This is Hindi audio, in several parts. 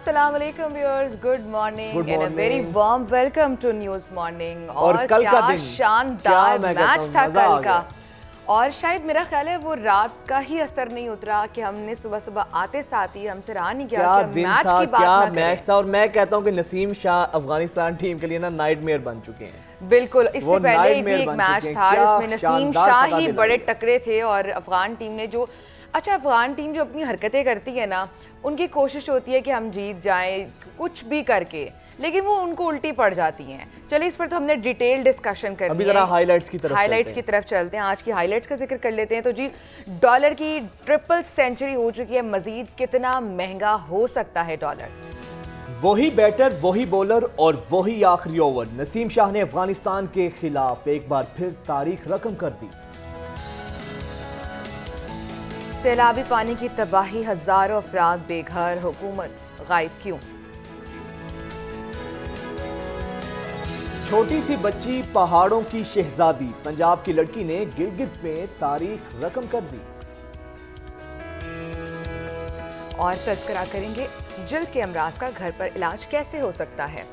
अस्सलाम वालेकुम viewers, good morning and a very warm welcome to News Morning. और कल क्या का दिन शानदार मैच था कल का। और शायद मेरा ख्याल है वो रात का ही असर नहीं उतरा कि हमने सुबह सुबह आते साथ ही हमसे रहा नहीं किया कि मैच की बात ना करें। मैच था। और मैं कहता हूँ कि नसीम शाह अफगानिस्तान टीम के लिए ना नाइटमेयर बन चुके हैं। बिल्कुल, इससे पहले भी एक मैच था जिसमें नसीम शाह ही बड़े टकरे थे और अफगान टीम ने जो अफगान टीम जो अपनी हरकतें करती है ना, उनकी कोशिश होती है कि हम जीत जाएं कुछ भी करके, लेकिन वो उनको उल्टी पड़ जाती हैं। चलिए इस पर तो हमने डिटेल डिस्कशन कर अभी जरा हाइलाइट्स की तरफ चलते हैं। आज की हाइलाइट्स का जिक्र कर लेते हैं। तो जी, डॉलर की ट्रिपल सेंचुरी हो चुकी है। मजीद कितना महंगा हो सकता है डॉलर? वही बैटर, वही बॉलर और वही आखिरी ओवर। नसीम शाह ने अफगानिस्तान के खिलाफ एक बार फिर तारीख रकम कर दी। सैलाबी पानी की तबाही, हजारों अफराद बेघर, हुकूमत गायब क्यों? छोटी सी बच्ची पहाड़ों की शहजादी, पंजाब की लड़की ने गिलगित में तारीख रकम कर दी। और तज़किरा करेंगे जल्द के अमराज का घर पर इलाज कैसे हो सकता है।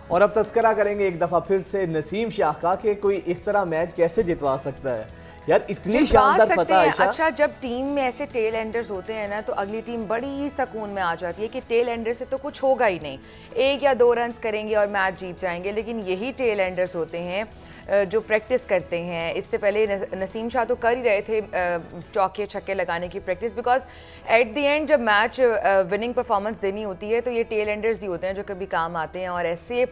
और अब तस्करा करेंगे एक दफा फिर से नसीम शाह का कि कोई इस तरह मैच कैसे जितवा सकता है। यार इतनी शानदार फतह आयशा। अच्छा, जब टीम में ऐसे टेल एंडर्स होते हैं ना, तो अगली टीम बड़ी ही सुकून में आ जाती है कि टेल एंडर से तो कुछ होगा ही नहीं, 1 या 2 रन करेंगे और मैच जीत जाएंगे। लेकिन यही टेल एंडर्स होते हैं जो प्रैक्टिस करते हैं। इससे पहले नसीम शाह तो कर ही रहे थे चौके छक्के लगाने की practice, because at the end जब मैच विनिंग परफॉर्मेंस देनी होती है तो ये टेल एंडर्स ही होते हैं जो कभी काम आते हैं और ऐसे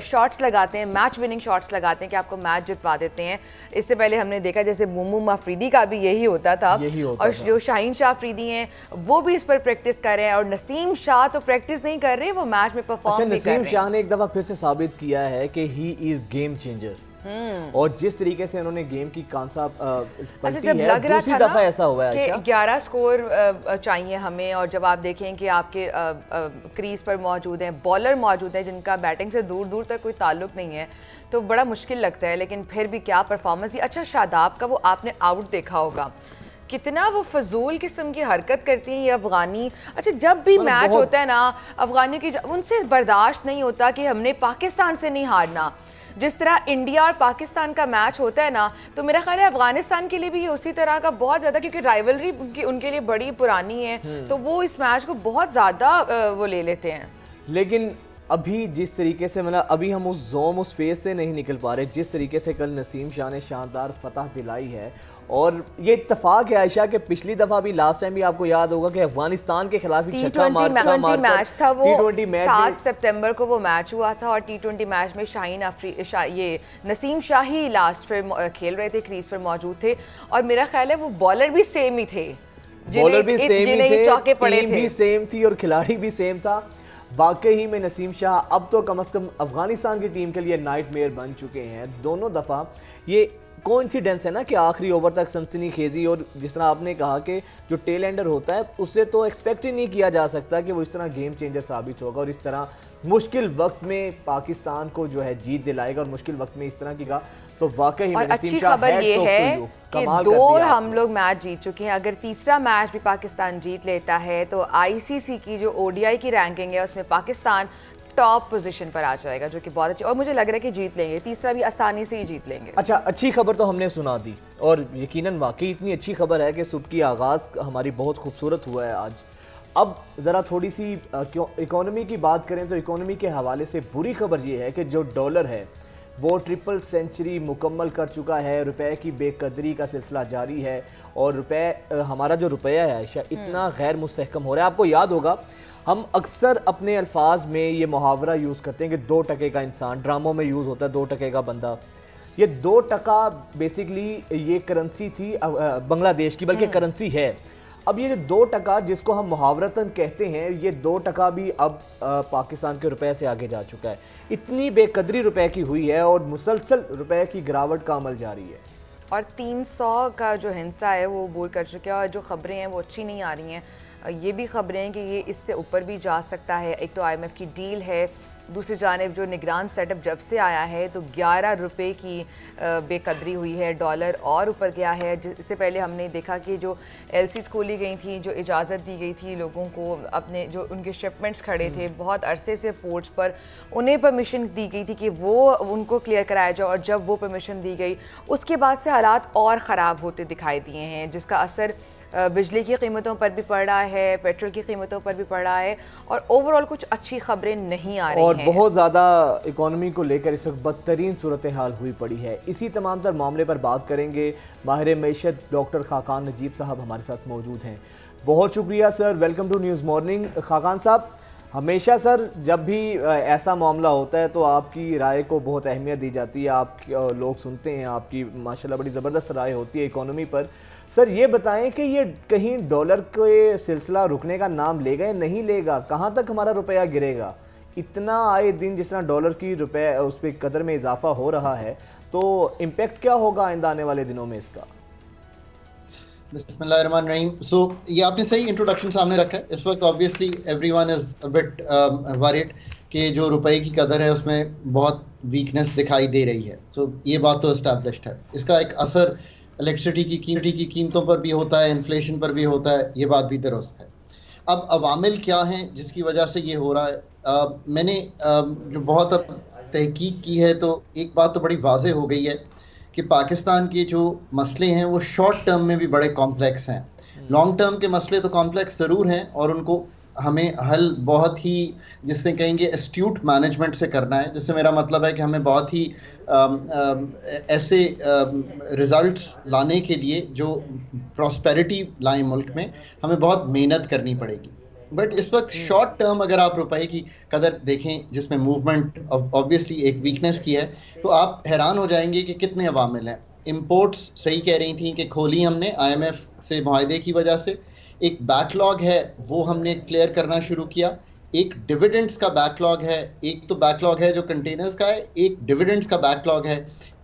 शॉट्स लगाते हैं, मैच विनिंग शॉट्स लगाते हैं कि आपको मैच जितवा देते हैं। इससे पहले हमने देखा जैसे मुमू अफरीदी का भी यही होता था, और जो शाहीन शाह अफरीदी हैं वो भी इस पर प्रैक्टिस कर रहे हैं। और नसीम शाह तो प्रैक्टिस नहीं कर रहे, वो मैच में परफॉर्म नहीं कर रहे। नसीम शाह ने एक दफा फिर से साबित किया है कि ही इज गेम चेंजर। और जिस तरीके से उन्होंने गेम की कॉन्सेप्ट जब लग रहा था दफा ऐसा हुआ है कि 11 स्कोर चाहिए हमें, और जब आप देखें कि आपके क्रीज पर मौजूद हैं बॉलर मौजूद हैं जिनका बैटिंग से दूर दूर तक कोई ताल्लुक नहीं है, तो बड़ा मुश्किल लगता है। लेकिन फिर भी क्या परफॉर्मेंस ही। अच्छा, शादाब का वो आपने आउट देखा होगा, कितना वो फजूल किस्म की हरकत करती हैं ये अफगानी। अच्छा, जब भी मैच होता है ना अफगानियों की, उनसे बर्दाश्त नहीं होता कि हमने पाकिस्तान से नहीं हारना। जिस तरह इंडिया और पाकिस्तान का मैच होता है ना, तो मेरा ख्याल है अफगानिस्तान के लिए भी ये उसी तरह का बहुत ज़्यादा, क्योंकि राइवलरी उनके लिए बड़ी पुरानी है, तो वो इस मैच को बहुत ज़्यादा वो ले लेते हैं। लेकिन अभी जिस तरीके से मतलब अभी हम उस फेज से नहीं निकल पा रहे जिस तरीके से कल नसीम शाह ने शानदार फतह दिलाई है। और ये इत्तेफाक है आयशा कि पिछली दफा भी लास्ट टाइम भी आपको याद होगा कि अफगानिस्तान के खिलाफ ही मैच था वो, 7 सितंबर को वो मैच हुआ था। और T20 मैच में ये नसीम शाह ही लास्ट पे खेल रहे थे, क्रीज पर मौजूद थे। और मेरा ख्याल है वो बॉलर भी सेम ही थे, जिन्हें चौके पड़े थे, भी सेम थी और खिलाड़ी भी सेम था। वाकई ही में नसीम शाह अब तो कम से कम अफगानिस्तान की टीम के लिए नाइटमेयर बन चुके हैं। दोनों दफा ये कोइंसिडेंस है ना कि आखिरी ओवर तक सनसनीखेजी, और जिस तरह आपने कहा कि जो टेल एंडर होता है उससे तो एक्सपेक्ट ही नहीं किया जा सकता कि वो इस तरह गेम चेंजर साबित होगा और इस तरह मुश्किल वक्त में पाकिस्तान को जो है जीत दिलाएगा। और मुश्किल वक्त में इस तरह की का तो वाकई और अच्छी खबर ये है कि 2 हम लोग मैच जीत चुके हैं। अगर तीसरा मैच भी पाकिस्तान जीत लेता है तो आईसीसी की जो ओडीआई की रैंकिंग है उसमें पाकिस्तान टॉप पोजीशन पर आ जाएगा, जो कि बहुत अच्छी, और मुझे लग रहा है कि जीत लेंगे, तीसरा भी आसानी से ही जीत लेंगे। अच्छा, अच्छी खबर तो हमने सुना दी और यकीनन वाकई इतनी अच्छी खबर है कि सुबह की आगाज़ हमारी बहुत खूबसूरत हुआ है आज। अब ज़रा थोड़ी सी इकोनॉमी की बात करें तो इकोनॉमी के हवाले से बुरी खबर ये है कि जो डॉलर है वो ट्रिपल सेंचुरी मुकम्मल कर चुका है। रुपए की बेकदरी का सिलसिला जारी है और हमारा जो रुपया है आयशा इतना गैर मुस्तहकम हो रहा है। आपको याद होगा हम अक्सर अपने अल्फाज में ये मुहावरा यूज़ करते हैं कि 2 टके का इंसान, ड्रामों में यूज़ होता है 2 टके का बंदा। ये 2 टका बेसिकली ये करेंसी थी बांग्लादेश की, बल्कि करेंसी है। अब ये जो 2 टका जिसको हम मुहावरतन कहते हैं, ये 2 टका भी अब पाकिस्तान के रुपए से आगे जा चुका है। इतनी बेकदरी रुपए की हुई है और मुसलसल रुपए की गिरावट का अमल जारी है। और 300 का जो हिस्सा है वो अबूर कर चुके हैं, और जो खबरें हैं वो अच्छी नहीं आ रही हैं। ये भी खबरें हैं कि ये इससे ऊपर भी जा सकता है। एक तो IMF की डील है दूसरी जानिब जो निगरान सेटअप जब से आया है तो 11 रुपये की बेकदरी हुई है, डॉलर और ऊपर गया है। इससे पहले हमने देखा कि जो एलसीज खोली गई थी, जो इजाज़त दी गई थी लोगों को, अपने जो उनके शिपमेंट्स खड़े थे बहुत अरसे से पोर्ट्स पर, उन्हें परमिशन दी गई थी कि वो उनको क्लियर कराया जाए, और जब वो परमिशन दी गई उसके बाद से हालात और ख़राब होते दिखाई दिए हैं, जिसका असर बिजली की कीमतों पर भी पड़ रहा है, पेट्रोल की कीमतों पर भी पड़ रहा है, और ओवरऑल कुछ अच्छी खबरें नहीं आ रही और हैं। बहुत ज़्यादा इकोनॉमी को लेकर इस वक्त बदतरीन सूरत हाल हुई पड़ी है। इसी तमाम तर मामले पर बात करेंगे। माहिर मैशत डॉक्टर खाकान नजीब साहब हमारे साथ मौजूद हैं। बहुत शुक्रिया sir, welcome to News Morning. Khaqan साहब, हमेशा सर जब भी ऐसा मामला होता है तो आपकी राय को बहुत अहमियत दी जाती है, आप लोग सुनते हैं, आपकी माशाल्लाह बड़ी ज़बरदस्त राय होती है इकोनॉमी पर। सर ये बताएं कि ये कहीं डॉलर के सिलसिला रुकने का नाम लेगा या नहीं लेगा? कहाँ तक हमारा रुपया गिरेगा? इतना आए दिन जिस तरह डॉलर की रुपये उस पर कदर में इजाफा हो रहा है, तो इम्पेक्ट क्या होगा आइंदा आने वाले दिनों में इसका? बिस्मिल्लाहिर्रहमानिर्रहीम। सो ये आपने सही इंट्रोडक्शन सामने रखा है। इस वक्त obviously everyone is a bit worried कि जो रुपए की कदर है उसमें बहुत वीकनेस दिखाई दे रही है। सो ये बात तो एस्टैब्लिश्ड है। इसका एक असर इलेक्ट्रिसिटी की कीमतों पर भी होता है, इन्फ्लेशन पर भी होता है, ये बात भी दुरुस्त है। अब अवामिल क्या हैं जिसकी वजह से ये हो रहा है? मैंने जो बहुत अब तहकीक की है तो एक बात तो बड़ी वाज़ेह हो गई है कि पाकिस्तान के जो मसले हैं वो शॉर्ट टर्म में भी बड़े कॉम्प्लेक्स हैं। लॉन्ग टर्म के मसले तो कॉम्प्लेक्स ज़रूर हैं और उनको हमें हल बहुत ही, जिससे कहेंगे एस्ट्यूट मैनेजमेंट से करना है, जिससे मेरा मतलब है कि हमें बहुत ही ऐसे रिजल्ट्स लाने के लिए जो प्रॉस्पेरिटी लाए मुल्क में, हमें बहुत मेहनत करनी पड़ेगी। बट इस वक्त शॉर्ट टर्म अगर आप रुपए की कदर देखें जिसमें मूवमेंट ऑब्वियसली एक वीकनेस की है, तो आप हैरान हो जाएंगे कि कितने अवामिल हैं। इम्पोर्ट्स सही कह रही थी कि खोली हमने IMF से मुआहदे की वजह से, एक बैकलॉग है वो हमने क्लियर करना शुरू किया, एक डिविडेंड्स का बैकलॉग है, एक तो बैकलॉग है जो कंटेनर्स का है, एक डिविडेंड्स का बैकलॉग है,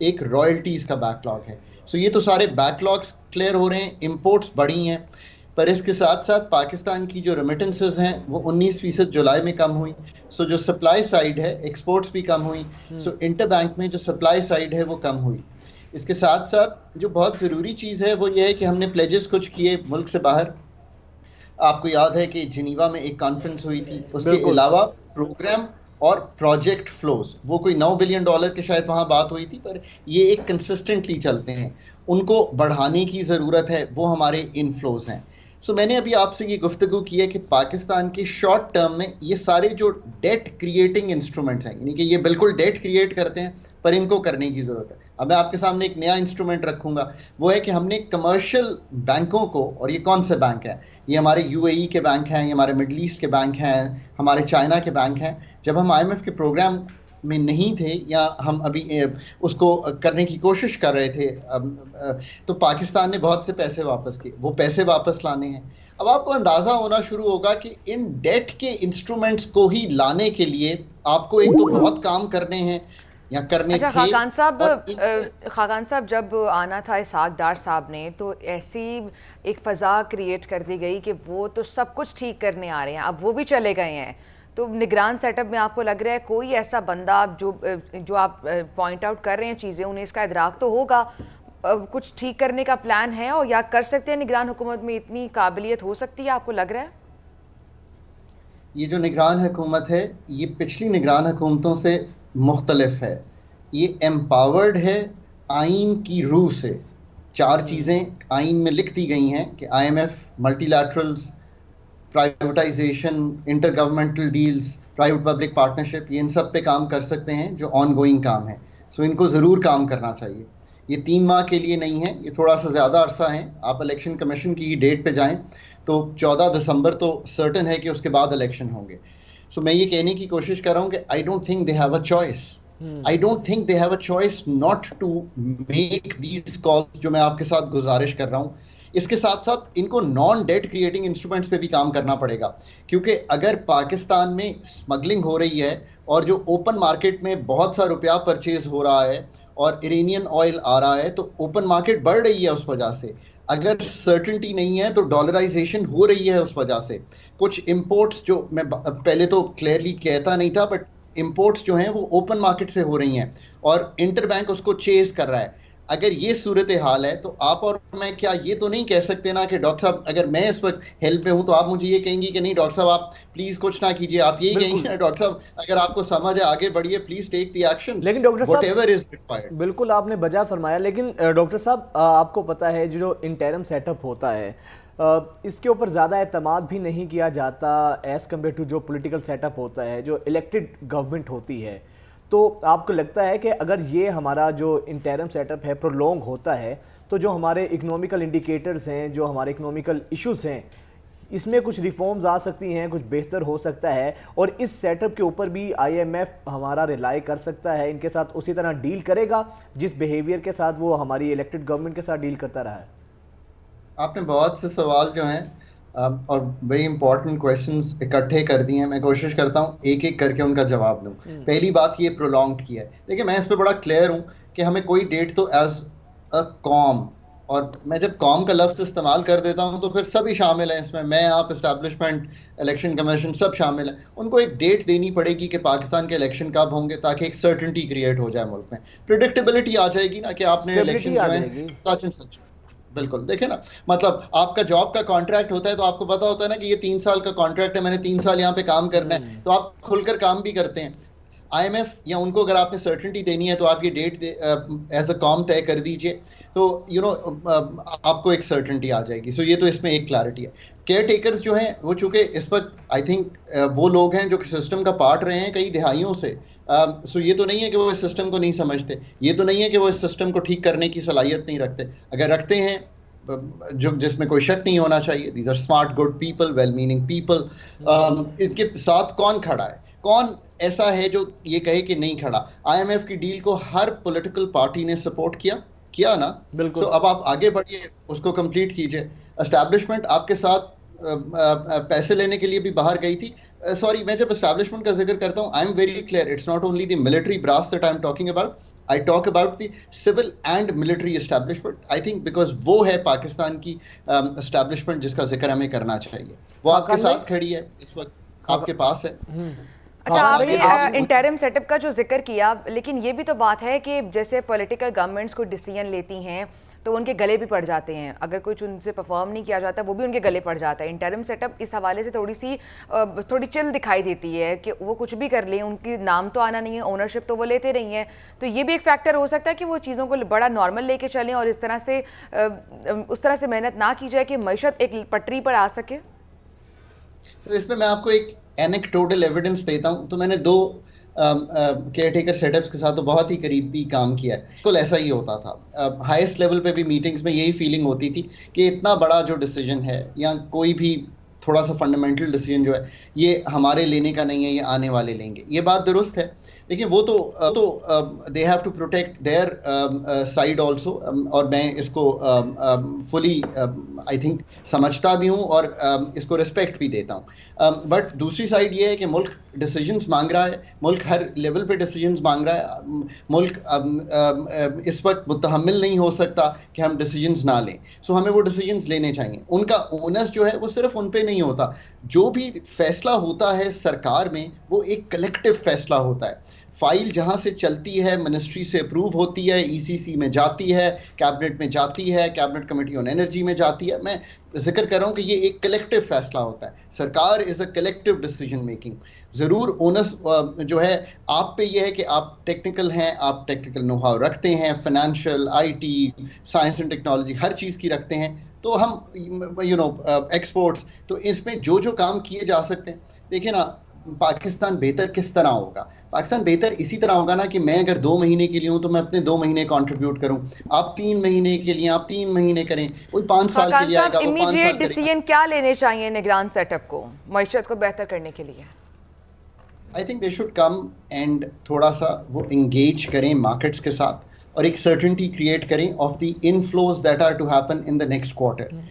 एक रॉयल्टीज़ का बैकलॉग है। सो ये तो सारे बैकलॉग्स क्लियर हो रहे हैं, इम्पोर्ट्स बढ़ी हैं। पर इसके साथ साथ पाकिस्तान की जो रेमिटेंसेस हैं वो 19% जुलाई में कम हुई। सो जो सप्लाई साइड है, एक्सपोर्ट्स भी कम हुई। सो इंटर बैंक में जो सप्लाई साइड है वो कम हुई। इसके साथ साथ जो बहुत ज़रूरी चीज़ है वो ये है कि हमने प्लेजेस कुछ किए मुल्क से बाहर। आपको याद है कि जिनीवा में एक कॉन्फ्रेंस हुई थी, उसके अलावा प्रोग्राम और प्रोजेक्ट फ्लोज, वो कोई $9 बिलियन की शायद वहाँ बात हुई थी, पर ये एक कंसिस्टेंटली चलते हैं, उनको बढ़ाने की ज़रूरत है, वो हमारे इनफ्लोज हैं। सो मैंने अभी आपसे ये गुफ्तगू की है कि पाकिस्तान के शॉर्ट टर्म में ये सारे जो डेट क्रिएटिंग इंस्ट्रूमेंट्स हैं, यानी कि ये बिल्कुल डेट क्रिएट करते हैं पर इनको करने की ज़रूरत है। अब मैं आपके सामने एक नया इंस्ट्रूमेंट रखूंगा, वो है कि हमने कमर्शियल बैंकों को, और ये कौन से बैंक हैं? ये हमारे UAE के बैंक हैं, ये हमारे मिडल ईस्ट के बैंक हैं, हमारे चाइना के बैंक हैं। जब हम IMF के प्रोग्राम में नहीं थे या हम अभी उसको करने की कोशिश कर रहे थे, तो पाकिस्तान ने बहुत से पैसे वापस किए, वो पैसे वापस लाने हैं। अब आपको अंदाज़ा होना शुरू होगा कि इन डेट के इंस्ट्रूमेंट्स को ही लाने के लिए आपको एक तो बहुत काम करने हैं या करने अच्छा, थे। खाकान साहब जब आना था इसहाक डार साहब ने, तो ऐसी एक फ़ज़ा क्रिएट कर दी गई कि वो तो सब कुछ ठीक करने आ रहे हैं, अब वो भी चले गए हैं। तो निगरान सेटअप में आपको लग रहा है कोई ऐसा बंदा जो आप पॉइंट आउट कर रहे हैं चीज़ें, उन्हें इसका इदराक तो होगा, कुछ ठीक करने का प्लान है, और या कर सकते हैं निगरान हुकूमत में इतनी काबिलियत हो सकती है, आपको लग रहा है? ये जो निगरान हुकूमत है ये पिछली निगरान हुकूमतों से मुख्तलिफ है। ये एम्पावर्ड है आइन की रूह से। 4 चीज़ें आइन में लिख दी गई हैं कि IMF, multilaterals, privatisation, inter governmental deals, private public partnership, ये इन सब पे काम कर सकते हैं जो ऑन गोइंग काम है। सो इनको ज़रूर काम करना चाहिए। ये 3 माह के लिए नहीं है, ये थोड़ा सा ज़्यादा अरसा है। आप इलेक्शन कमीशन की ही डेट पे जाएं तो 14 दिसंबर तो सर्टन है कि उसके बाद इलेक्शन होंगे। सो मैं ये कहने की कोशिश कर रहा हूँ कि I don't think they have a choice. I don't think they have a choice not to make these calls जो मैं आपके साथ गुजारिश कर रहा हूँ। इसके साथ साथ इनको नॉन डेट क्रिएटिंग इंस्ट्रूमेंट्स पे भी काम करना पड़ेगा, क्योंकि अगर पाकिस्तान में स्मगलिंग हो रही है और जो ओपन मार्केट में बहुत सा रुपया परचेज हो रहा है और इरानियन ऑयल आ रहा है, तो ओपन मार्केट बढ़ रही है उस वजह से। अगर सर्टेनिटी नहीं है तो डॉलराइजेशन हो रही है उस वजह से। कुछ इंपोर्ट्स जो मैं पहले तो क्लियरली कहता नहीं था, बट इंपोर्ट्स जो हैं वो ओपन मार्केट से हो रही हैं और इंटरबैंक उसको चेज कर रहा है। अगर ये सूरत हाल है तो आप और मैं क्या ये तो नहीं कह सकते ना कि डॉक्टर साहब अगर मैं इस वक्त हेल्प में हूं तो आप मुझे ये कहेंगी कि नहीं डॉक्टर साहब आप प्लीज कुछ ना कीजिए, आप यही बिल्कुल। कहेंगे डॉक्टर साहब अगर आपको समझ है आगे बढ़िए, प्लीज टेक द एक्शन लेकिन डॉक्टर साहब व्हाटएवर इज रिक्वायर्ड। बिल्कुल आपने बजा फरमाया, लेकिन डॉक्टर साहब आपको पता है जो इंटरम सेटअप होता है इसके ऊपर ज़्यादा एतमाद भी नहीं किया जाता एज़ कम्पेयर टू जो पॉलिटिकल सेटअप होता है, जो इलेक्टेड गवर्नमेंट होती है। तो आपको लगता है कि अगर ये हमारा जो इंटरम सेटअप है प्रोलॉन्ग होता है तो जो हमारे इकोनॉमिकल इंडिकेटर्स हैं, जो हमारे इकोनॉमिकल इश्यूज़ हैं, इसमें कुछ रिफॉर्म्स आ सकती हैं, कुछ बेहतर हो सकता है और इस सेटअप के ऊपर भी आईएमएफ हमारा रिलाई कर सकता है, इनके साथ उसी तरह डील करेगा जिस बिहेवियर के साथ वो हमारी इलेक्टेड गवर्नमेंट के साथ डील करता रहा है। आपने बहुत से सवाल जो हैं और वेरी इंपॉर्टेंट क्वेश्चंस इकट्ठे कर दिए हैं। मैं कोशिश करता हूं एक एक करके उनका जवाब दूं। पहली बात ये प्रोलॉन्ग्ड की है। देखिए मैं इस पे बड़ा क्लियर हूं कि हमें कोई डेट तो एज अ कॉम, और मैं जब कॉम का लफ्ज इस्तेमाल कर देता हूं तो फिर सभी शामिल हैं इसमें, मैं आप एस्टैब्लिशमेंट इलेक्शन कमीशन सब शामिल हैं। उनको एक डेट देनी पड़ेगी कि पाकिस्तान के इलेक्शन कब होंगे ताकि एक सर्टेनिटी क्रिएट हो जाए मुल्क में, प्रिडिक्टेबिलिटी आ जाएगी ना कि आपने इलेक्शन जो है सच एंड सच। बिल्कुल देखे ना, मतलब आपका जॉब का कॉन्ट्रैक्ट होता है तो आपको पता होता है ना कि ये 3 साल का कॉन्ट्रैक्ट है, मैंने 3 साल यहाँ पे काम करना है, तो आप खुलकर काम भी करते हैं। आईएमएफ या उनको अगर आपने सर्टेनिटी देनी है तो आप ये डेट एज अ कॉम तय कर दीजिए, तो आपको एक सर्टेनिटी आ जाएगी। सो ये तो इसमें एक क्लैरिटी है। केयर टेकर्स जो हैं वो चूंकि इस वक्त आई थिंक वो लोग हैं जो कि सिस्टम का पार्ट रहे हैं कई दिहाइयों से, सो ये तो नहीं है कि वो इस सिस्टम को नहीं समझते, ये तो नहीं है कि वो इस सिस्टम को ठीक करने की सलाहियत नहीं रखते। अगर रखते हैं जो जिसमें कोई शक नहीं होना चाहिए, these are smart good people, well meaning people. इनके साथ कौन खड़ा है, कौन ऐसा है जो ये कहे कि नहीं खड़ा? आईएमएफ की डील को हर पॉलिटिकल पार्टी ने सपोर्ट किया ना, बिल्कुल। सो अब आप आगे बढ़िए, उसको कंप्लीट कीजिए। एस्टैब्लिशमेंट आपके साथ पैसे लेने के लिए भी बाहर गई थी। सॉरी, मैं जब एस्टैब्लिशमेंट का जिक्र करता हूं, I am very clear, it's not only the military brass that I am talking about, I talk about the civil and military establishment. I think because वो है पाकिस्तान की एस्टैब्लिशमेंट जिसका जिक्र हमें करना चाहिए। वो आपके साथ खड़ी है, इस वक्त आपके पास है। अच्छा, आपने इंटरिम सेटअप का जो जिक्र किया, लेकिन ये भी तो बात है कि जैसे पॉलिटिकल गवर्नमेंट्स को डिसीजन लेती हैं तो उनके गले भी पड़ जाते हैं, अगर कुछ उनसे परफॉर्म नहीं किया जाता वो भी उनके गले पड़ जाता है। इंटरिम सेटअप इस हवाले से थोड़ी चिल दिखाई देती है कि वो कुछ भी कर लें, उनकी नाम तो आना नहीं है, ओनरशिप तो वो लेते नहीं हैं। तो ये भी एक फैक्टर हो सकता है कि वो चीज़ों को बड़ा नॉर्मल लेके चलें और इस तरह से उस तरह से मेहनत ना की जाए कि मईशत एक पटरी पर आ सके। तो इसमें मैं आपको एक एनेक्डोटल एविडेंस देता हूं। तो मैंने 2 केयर टेकर सेटअप्स के साथ तो बहुत ही करीबी काम किया है। बिल्कुल ऐसा ही होता था, हाईएस्ट लेवल पे भी मीटिंग्स में यही फीलिंग होती थी कि इतना बड़ा जो डिसीजन है या कोई भी थोड़ा सा फंडामेंटल डिसीजन जो है ये हमारे लेने का नहीं है, ये आने वाले लेंगे। ये बात दुरुस्त है, लेकिन वो तो they have to protect their side also, और मैं इसको फुली आई थिंक समझता भी हूँ और इसको रिस्पेक्ट भी देता हूँ। बट दूसरी साइड ये है कि मुल्क डिसीजंस मांग रहा है, मुल्क हर लेवल पे डिसीजंस मांग रहा है। मुल्क इस वक्त मुतहम्मिल नहीं हो सकता कि हम डिसीजंस ना लें, सो हमें वो डिसीजंस लेने चाहिए। उनका ओनस जो है वो सिर्फ उन पे नहीं होता, जो भी फैसला होता है सरकार में वो एक कलेक्टिव फैसला होता है। फाइल जहां से चलती है, मिनिस्ट्री से अप्रूव होती है, ईसीसी में जाती है, कैबिनेट में जाती है, कैबिनेट कमेटी ऑन एनर्जी में जाती है। मैं जिक्र कर रहा हूं कि ये एक कलेक्टिव फैसला होता है। सरकार is a collective decision making. जरूर ओनस जो है आप पे ये है कि आप टेक्निकल हैं, आप टेक्निकल नो हाउ रखते हैं, financial, IT, science and technology हर चीज़ की रखते हैं, तो हम एक्सपोर्ट्स, तो इसमें जो जो काम किए जा सकते हैं। देखिए ना, पाकिस्तान बेहतर किस तरह होगा? पाकिस्तान बेहतर इसी तरह होगा ना कि मैं अगर 2 महीने के लिए हूं तो मैं अपने 2 महीने कंट्रीब्यूट करूं, आप 3 महीने के लिए आप 3 महीने करें, कोई 5 साल के लिए आएगा वो 5 साल इमीडिएट डिसीजन क्या लेने चाहिए निगरान सेटअप को मईशत को बेहतर करने के लिए? I think they should come and थोड़ा सा वो इंगेज करें मार्केट्स के साथ और एक सर्टेनिटी क्रिएट करें of the inflows that are to happen in the next quarter.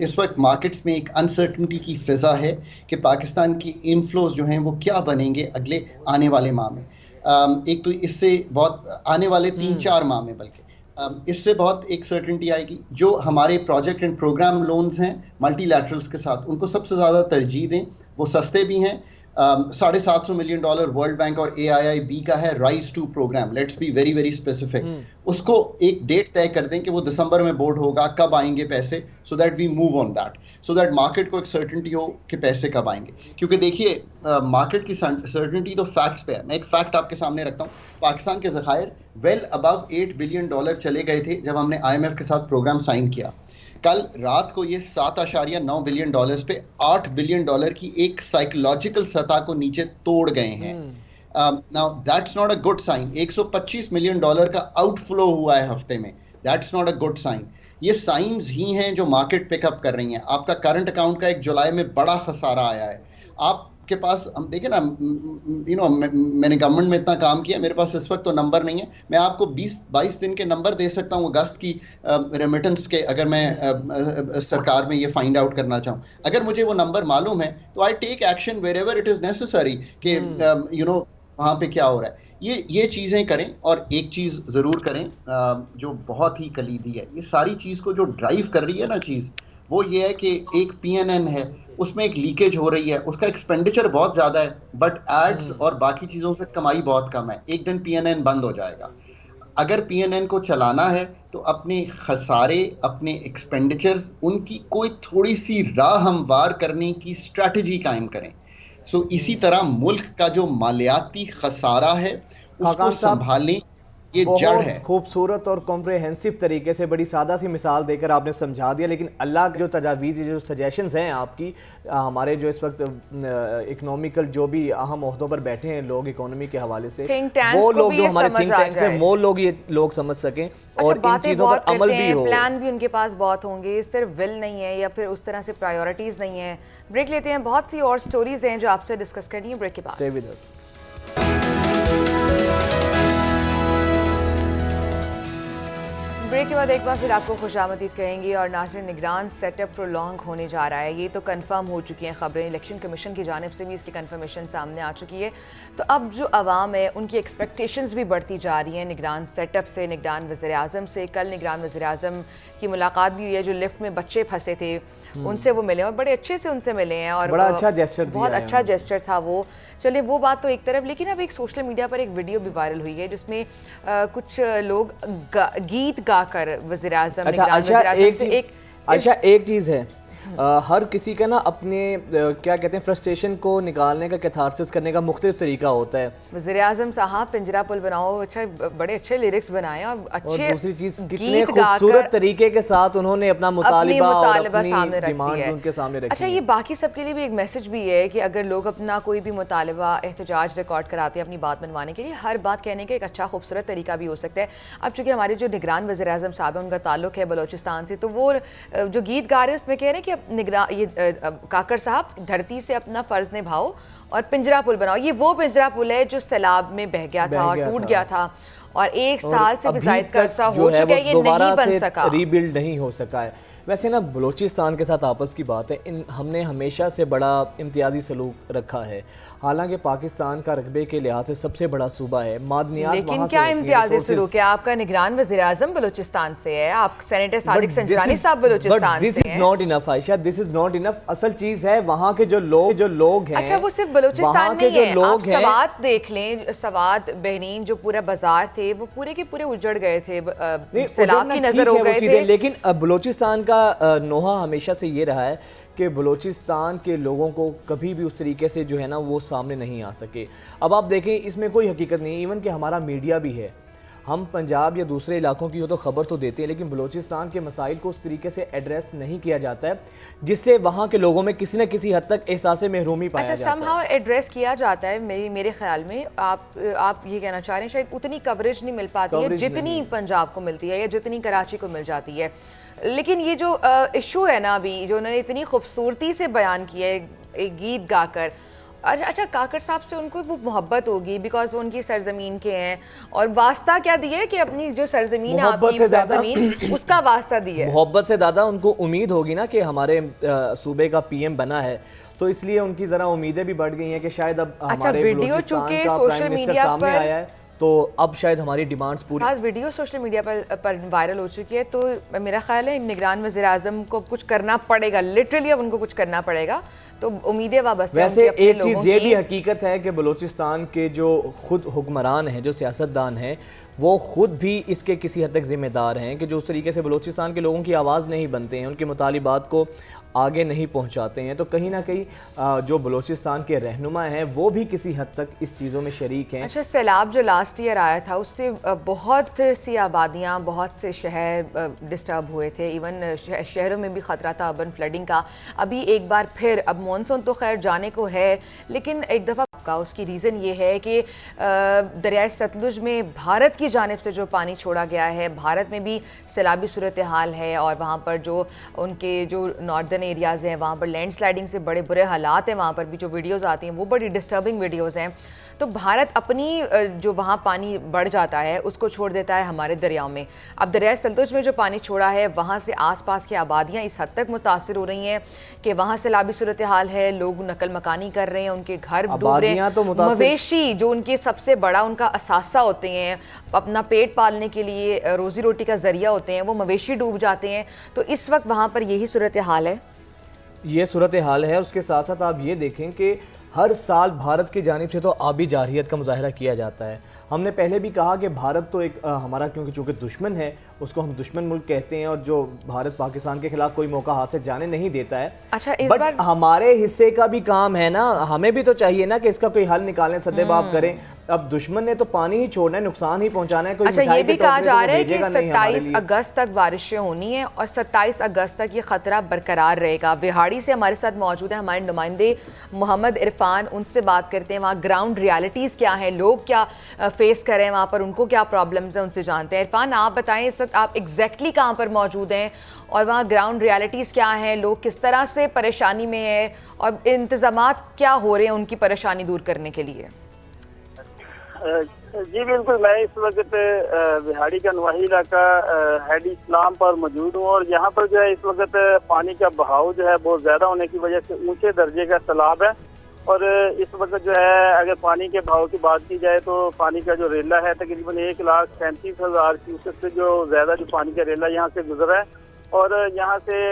इस वक्त मार्केट्स में एक अनसर्टनिटी की फिजा है कि पाकिस्तान की इनफ्लोज जो हैं वो क्या बनेंगे अगले आने वाले माह में। एक तो इससे बहुत आने वाले 3-4 माह में, बल्कि इससे बहुत एक सर्टेनिटी आएगी। जो हमारे प्रोजेक्ट एंड प्रोग्राम लोन्स हैं मल्टीलैटरल्स के साथ, उनको सबसे ज़्यादा तरजीह दें, वो सस्ते भी हैं, $750 मिलियन वर्ल्ड बैंक और AIIB का है RISE two program, let's be very very specific. उसको एक डेट तय कर दें कि वो दिसंबर में बोर्ड होगा, कब आएंगे पैसे, so that we move on that, so that market को एक सर्टेनिटी हो कि पैसे कब आएंगे। क्योंकि देखिए मार्केट की सर्टेनिटी तो फैक्ट्स पे है। मैं एक फैक्ट आपके सामने रखता हूँ, पाकिस्तान के ज़खायर वेल अबव $8 बिलियन चले गए थे जब हमने IMF के साथ प्रोग्राम साइन किया। कल रात को ये $7.9 बिलियन पे $8 बिलियन की एक साइकोलॉजिकल सतह को नीचे तोड़ गए हैं। Now that's not a good sign. $125 million का आउटफ्लो हुआ है हफ्ते में, that's not a good sign. ये साइंस ही हैं जो मार्केट पिकअप कर रही हैं। आपका करंट अकाउंट का 1 जुलाई में बड़ा खसारा आया है आपके पास। हम देखें ना, मैंने गवर्नमेंट में इतना काम किया, मेरे पास इस वक्त तो नंबर नहीं है। मैं आपको 20-22 दिन के नंबर दे सकता हूँ अगस्त की रेमिटेंस के, अगर मैं सरकार में ये फाइंड आउट करना चाहूँ। अगर मुझे वो नंबर मालूम है तो I take action wherever it is necessary कि वहाँ पे क्या हो रहा है। ये चीज़ें करें। और एक चीज़ ज़रूर करें जो बहुत ही कलीदी है, ये सारी चीज़ को जो ड्राइव कर रही है ना चीज़, वो ये है कि एक PNN है, उसमें एक लीकेज हो रही है, उसका एक्सपेंडिचर बहुत ज़्यादा है बट एड्स और बाकी चीज़ों से कमाई बहुत कम है। एक दिन PNN बंद हो जाएगा। अगर PNN को चलाना है तो अपने खसारे, अपने एक्सपेंडिचर्स, उनकी कोई थोड़ी सी राह हमवार करने की स्ट्रैटेजी कायम करें। सो इसी तरह मुल्क का जो मालियाती खसारा है उसको संभालें, ये जड़ है। खूबसूरत और कॉम्प्रिहेंसिव तरीके से बड़ी सादा सी मिसाल देकर आपने समझा दिया। लेकिन अल्लाह जो तजावीज़, जो सजेशंस हैं आपकी, हमारे जो इस वक्त इकोनॉमिकल जो भी अहम ओहदों पर बैठे हैं लोग इकोनॉमी के हवाले से, वो लोग जो हमारे थिंक टैंक्स हैं वो लोग ये लोग समझ सकें और इन चीज़ों पर अमल भी हो। प्लान भी उनके पास बहुत होंगे, सिर्फ विल नहीं है या फिर उस तरह से प्रायोरिटीज़ नहीं है। ब्रेक लेते हैं, बहुत सी और स्टोरीज हैं जो आपसे डिस्कस करनी है ब्रेक के बाद। Stay with us. ब्रेक के बाद एक बार फिर आपको खुशामदीद कहेंगे। और नाज़रीन, निगरान सेटअप प्रोलॉन्ग होने जा रहा है, ये तो कंफर्म हो चुकी हैं खबरें। इलेक्शन कमीशन की जानिब से भी इसकी कंफर्मेशन सामने आ चुकी है। तो अब जो अवाम है उनकी एक्सपेक्टेशंस भी बढ़ती जा रही हैं निगरान सेटअप से, निगरान वज़ीर-ए-आज़म से। कल निगरान वज़ीर-ए-आज़म की मुलाकात भी हुई है, जो लिफ्ट में बच्चे फंसे थे उनसे वो मिले और बड़े अच्छे से उनसे मिले हैं और बड़ा अच्छा जेस्चर, बहुत अच्छा जेस्चर था वो। चलिए वो बात तो एक तरफ, लेकिन अब एक सोशल मीडिया पर एक वीडियो भी वायरल हुई है जिसमें कुछ लोग गीत गाकर वज़ीर-ए-आज़म, एक चीज़ है, हर किसी का ना अपने क्या कहते हैं फ्रस्ट्रेशन को निकालने का, कैथारसिस करने का मुख्तलिफ तरीका होता है। वज़ीर-ए-आज़म साहब पिंजरा पुल बनाओ, अच्छा बड़े अच्छे लिरिक्स बनाए और अच्छे, और दूसरी चीज कितने खूबसूरत तरीके के साथ उन्होंने अपना मुतालिबा सामने रख दिया है, उनके सामने रखी। अच्छा, ये बाकी सबके लिए भी एक मैसेज भी है कि अगर लोग अपना कोई भी मुतालिबा, एहतजाज रिकॉर्ड कराते हैं अपनी बात मनवाने के लिए, हर बात कहने का एक अच्छा खूबसूरत तरीका भी हो सकता है। अब चूंकि हमारे जो निगरान वज़ीर-ए-आज़म साहब है उनका ताल्लुक है बलोचिस्तान से, तो वो जो गीत गा रहे हैं उसमें कह रहे हैं कि निगरान, ये काकर साहब, धरती से अपना फर्ज निभाओ और पिंजरा पुल बनाओ। ये वो पिंजरा पुल है जो सैलाब में बह गया था और टूट गया था और 1 साल से भी ज़ायद का अरसा हो चुका है, ये नहीं बन सका, रीबिल्ड नहीं हो सका है। वैसे ना बलोचिस्तान के साथ आपस की बात है, हमने हमेशा से बड़ा इम्तियाजी सलूक रखा है। हालांकि पाकिस्तान का रकबे के लिहाज से सबसे बड़ा सूबा है, मादनियात, लेकिन क्या इम्तियाजी सलूक है? आपका निगरान वज़ीर-ए-आज़म बलोचिस्तान से है, आप सेनेटर सादिक संजरानी साहब बलोचिस्तान से हैं। This is not enough Ayesha, this is not enough. असल चीज है वहाँ के जो लोग हैं। अच्छा, वो सिर्फ बलोचिस्तान में है, आप सवात देख लें, सवात बहरीन जो पूरा बाजार थे वो पूरे के पूरे उजड़ गए थे, सैलाब की नजर हो गए थे। लेकिन बलोचिस्तान का नोहा हमेशा से ये रहा है कि बलोचिस्तान के लोगों को कभी भी उस तरीके से जो है ना वो सामने नहीं आ सके। अब आप देखें, इसमें कोई हकीकत नहीं, इवन कि हमारा मीडिया भी है, हम पंजाब या दूसरे इलाकों की हो तो खबर तो देते हैं, लेकिन बलोचिस्तान के मसाइल को उस तरीके से एड्रेस नहीं किया जाता है जिससे वहाँ के लोगों में किसी न किसी हद तक एहसास महरूमी पाया जाता है। समहाउ एड्रेस किया जाता है, मेरे ख्याल में आप ये कहना चाह रहे हैं शायद उतनी कवरेज नहीं मिल पाती है जितनी पंजाब को मिलती है या जितनी कराची को मिल जाती है। लेकिन ये जो इशू है ना अभी, जो उन्होंने इतनी खूबसूरती से बयान किया है एक गीत गाकर, अच्छा काकर साहब से उनको वो मोहब्बत होगी बिकॉज वो उनकी सरजमीन के हैं और वास्ता क्या दिया है कि अपनी जो सरजमीन है आपकी सरजमीन, उसका वास्ता दिया है। मोहब्बत से ज़्यादा उनको उम्मीद होगी ना कि हमारे सूबे का PM बना है, तो इसलिए उनकी ज़रा उम्मीदें भी बढ़ गई हैं कि शायद अब हमारे वीडियो चूंकि सोशल मीडिया पर आया है तो अब शायद हमारी डिमांड्स पूरी। आज वीडियो सोशल मीडिया पर वायरल हो चुकी है, तो मेरा ख्याल है निगरान वज़ीर आज़म को कुछ करना पड़ेगा, लिटरली अब उनको कुछ करना पड़ेगा। तो उम्मीदें वाबस्ता वैसे एक चीज़ ये भी हकीकत है कि बलूचिस्तान के जो खुद हुक्मरान हैं, जो सियासतदान हैं, वो खुद भी इसके किसी हद तक जिम्मेदार हैं कि जो उस तरीके से बलूचिस्तान के लोगों की आवाज़ नहीं बनते हैं, उनके मुतालिबात को आगे नहीं पहुंचाते हैं, तो कहीं ना कहीं जो बलूचिस्तान के रहनुमा हैं वो भी किसी हद तक इस चीज़ों में शरीक हैं। अच्छा, सैलाब जो लास्ट ईयर आया था उससे बहुत सी आबादियाँ, बहुत से शहर डिस्टर्ब हुए थे, इवन शहरों में भी ख़तरा था अर्बन फ्लडिंग का। अभी एक बार फिर, अब मॉनसून तो खैर जाने को है, लेकिन एक दफ़ा का उसकी रीज़न ये है कि दरियाए सतलुज में भारत की जानिब से जो पानी छोड़ा गया है, भारत में भी सैलाबी सूरत हाल है और वहाँ पर जो उनके जो नॉर्दर्न एरियाज़ हैं वहाँ पर लैंडस्लाइडिंग से बड़े बुरे हालात हैं, वहाँ पर भी जो वीडियोज़ आती हैं वो बड़ी डिस्टर्बिंग वीडियोज़ हैं। तो भारत अपनी जो वहाँ पानी बढ़ जाता है उसको छोड़ देता है हमारे दरियाओं में। अब दरिया सतलुज में जो पानी छोड़ा है वहाँ से आसपास की आबादियाँ इस हद तक मुतासिर हो रही हैं कि वहाँ सैलाबी सूरत हाल है, लोग नकल मकानी कर रहे हैं, उनके घर डूब रहे हैं, तो मवेशी जो उनके सबसे बड़ा उनका असासा होते हैं, अपना पेट पालने के लिए रोज़ी रोटी का ज़रिया होते हैं, वो मवेशी डूब जाते हैं। तो इस वक्त वहाँ पर यही सूरत हाल है, ये सूरत हाल है। उसके साथ साथ आप ये देखें कि हर साल भारत की जानिब से तो आबी जारहियत का मुजाहरा किया जाता है। हमने पहले भी कहा कि भारत तो एक हमारा क्योंकि चूँकि दुश्मन है, उसको हम दुश्मन मुल्क कहते हैं और जो भारत पाकिस्तान के खिलाफ कोई मौका हाथ से जाने नहीं देता है। अच्छा, इस बट बार हमारे हिस्से का भी काम है ना, हमें भी तो चाहिए ना कि इसका कोई हल निकालें, सद्देबाब करें। अब दुश्मन ने तो पानी ही छोड़ना है, नुकसान ही पहुंचाना है। कोई अच्छा, ये भी कहा जा रहा है कि 27 लिए। अगस्त तक बारिशें होनी है और 27 अगस्त तक ये खतरा बरकरार रहेगा। विहाड़ी से हमारे साथ मौजूद है हमारे नुमाइंदे मोहम्मद इरफान, उनसे बात करते हैं वहाँ ग्राउंड रियलिटीज़ क्या हैं, लोग क्या फेस कर रहे हैं वहाँ पर, उनको क्या प्रॉब्लम्स हैं, उनसे जानते हैं। इरफान, आप बताएं इस वक्त आप एग्जैक्टली कहाँ पर मौजूद हैं और वहाँ ग्राउंड रियलिटीज़ क्या हैं, लोग किस तरह से परेशानी में हैं और इंतज़ामात क्या हो रहे हैं उनकी परेशानी दूर करने के लिए? जी बिल्कुल, मैं इस वक्त बिहाड़ी का नवाही इलाका हेड इस्लाम पर मौजूद हूँ और यहाँ पर जो है इस वक्त पानी का बहाव जो है बहुत ज़्यादा होने की वजह से ऊंचे दर्जे का सैलाब है। और इस वक्त जो है अगर पानी के बहाव की बात की जाए तो पानी का जो रेला है तकरीबन 1,37,000 क्यूसेक से जो ज़्यादा जो पानी का रेला यहाँ से गुजरा है। और यहाँ से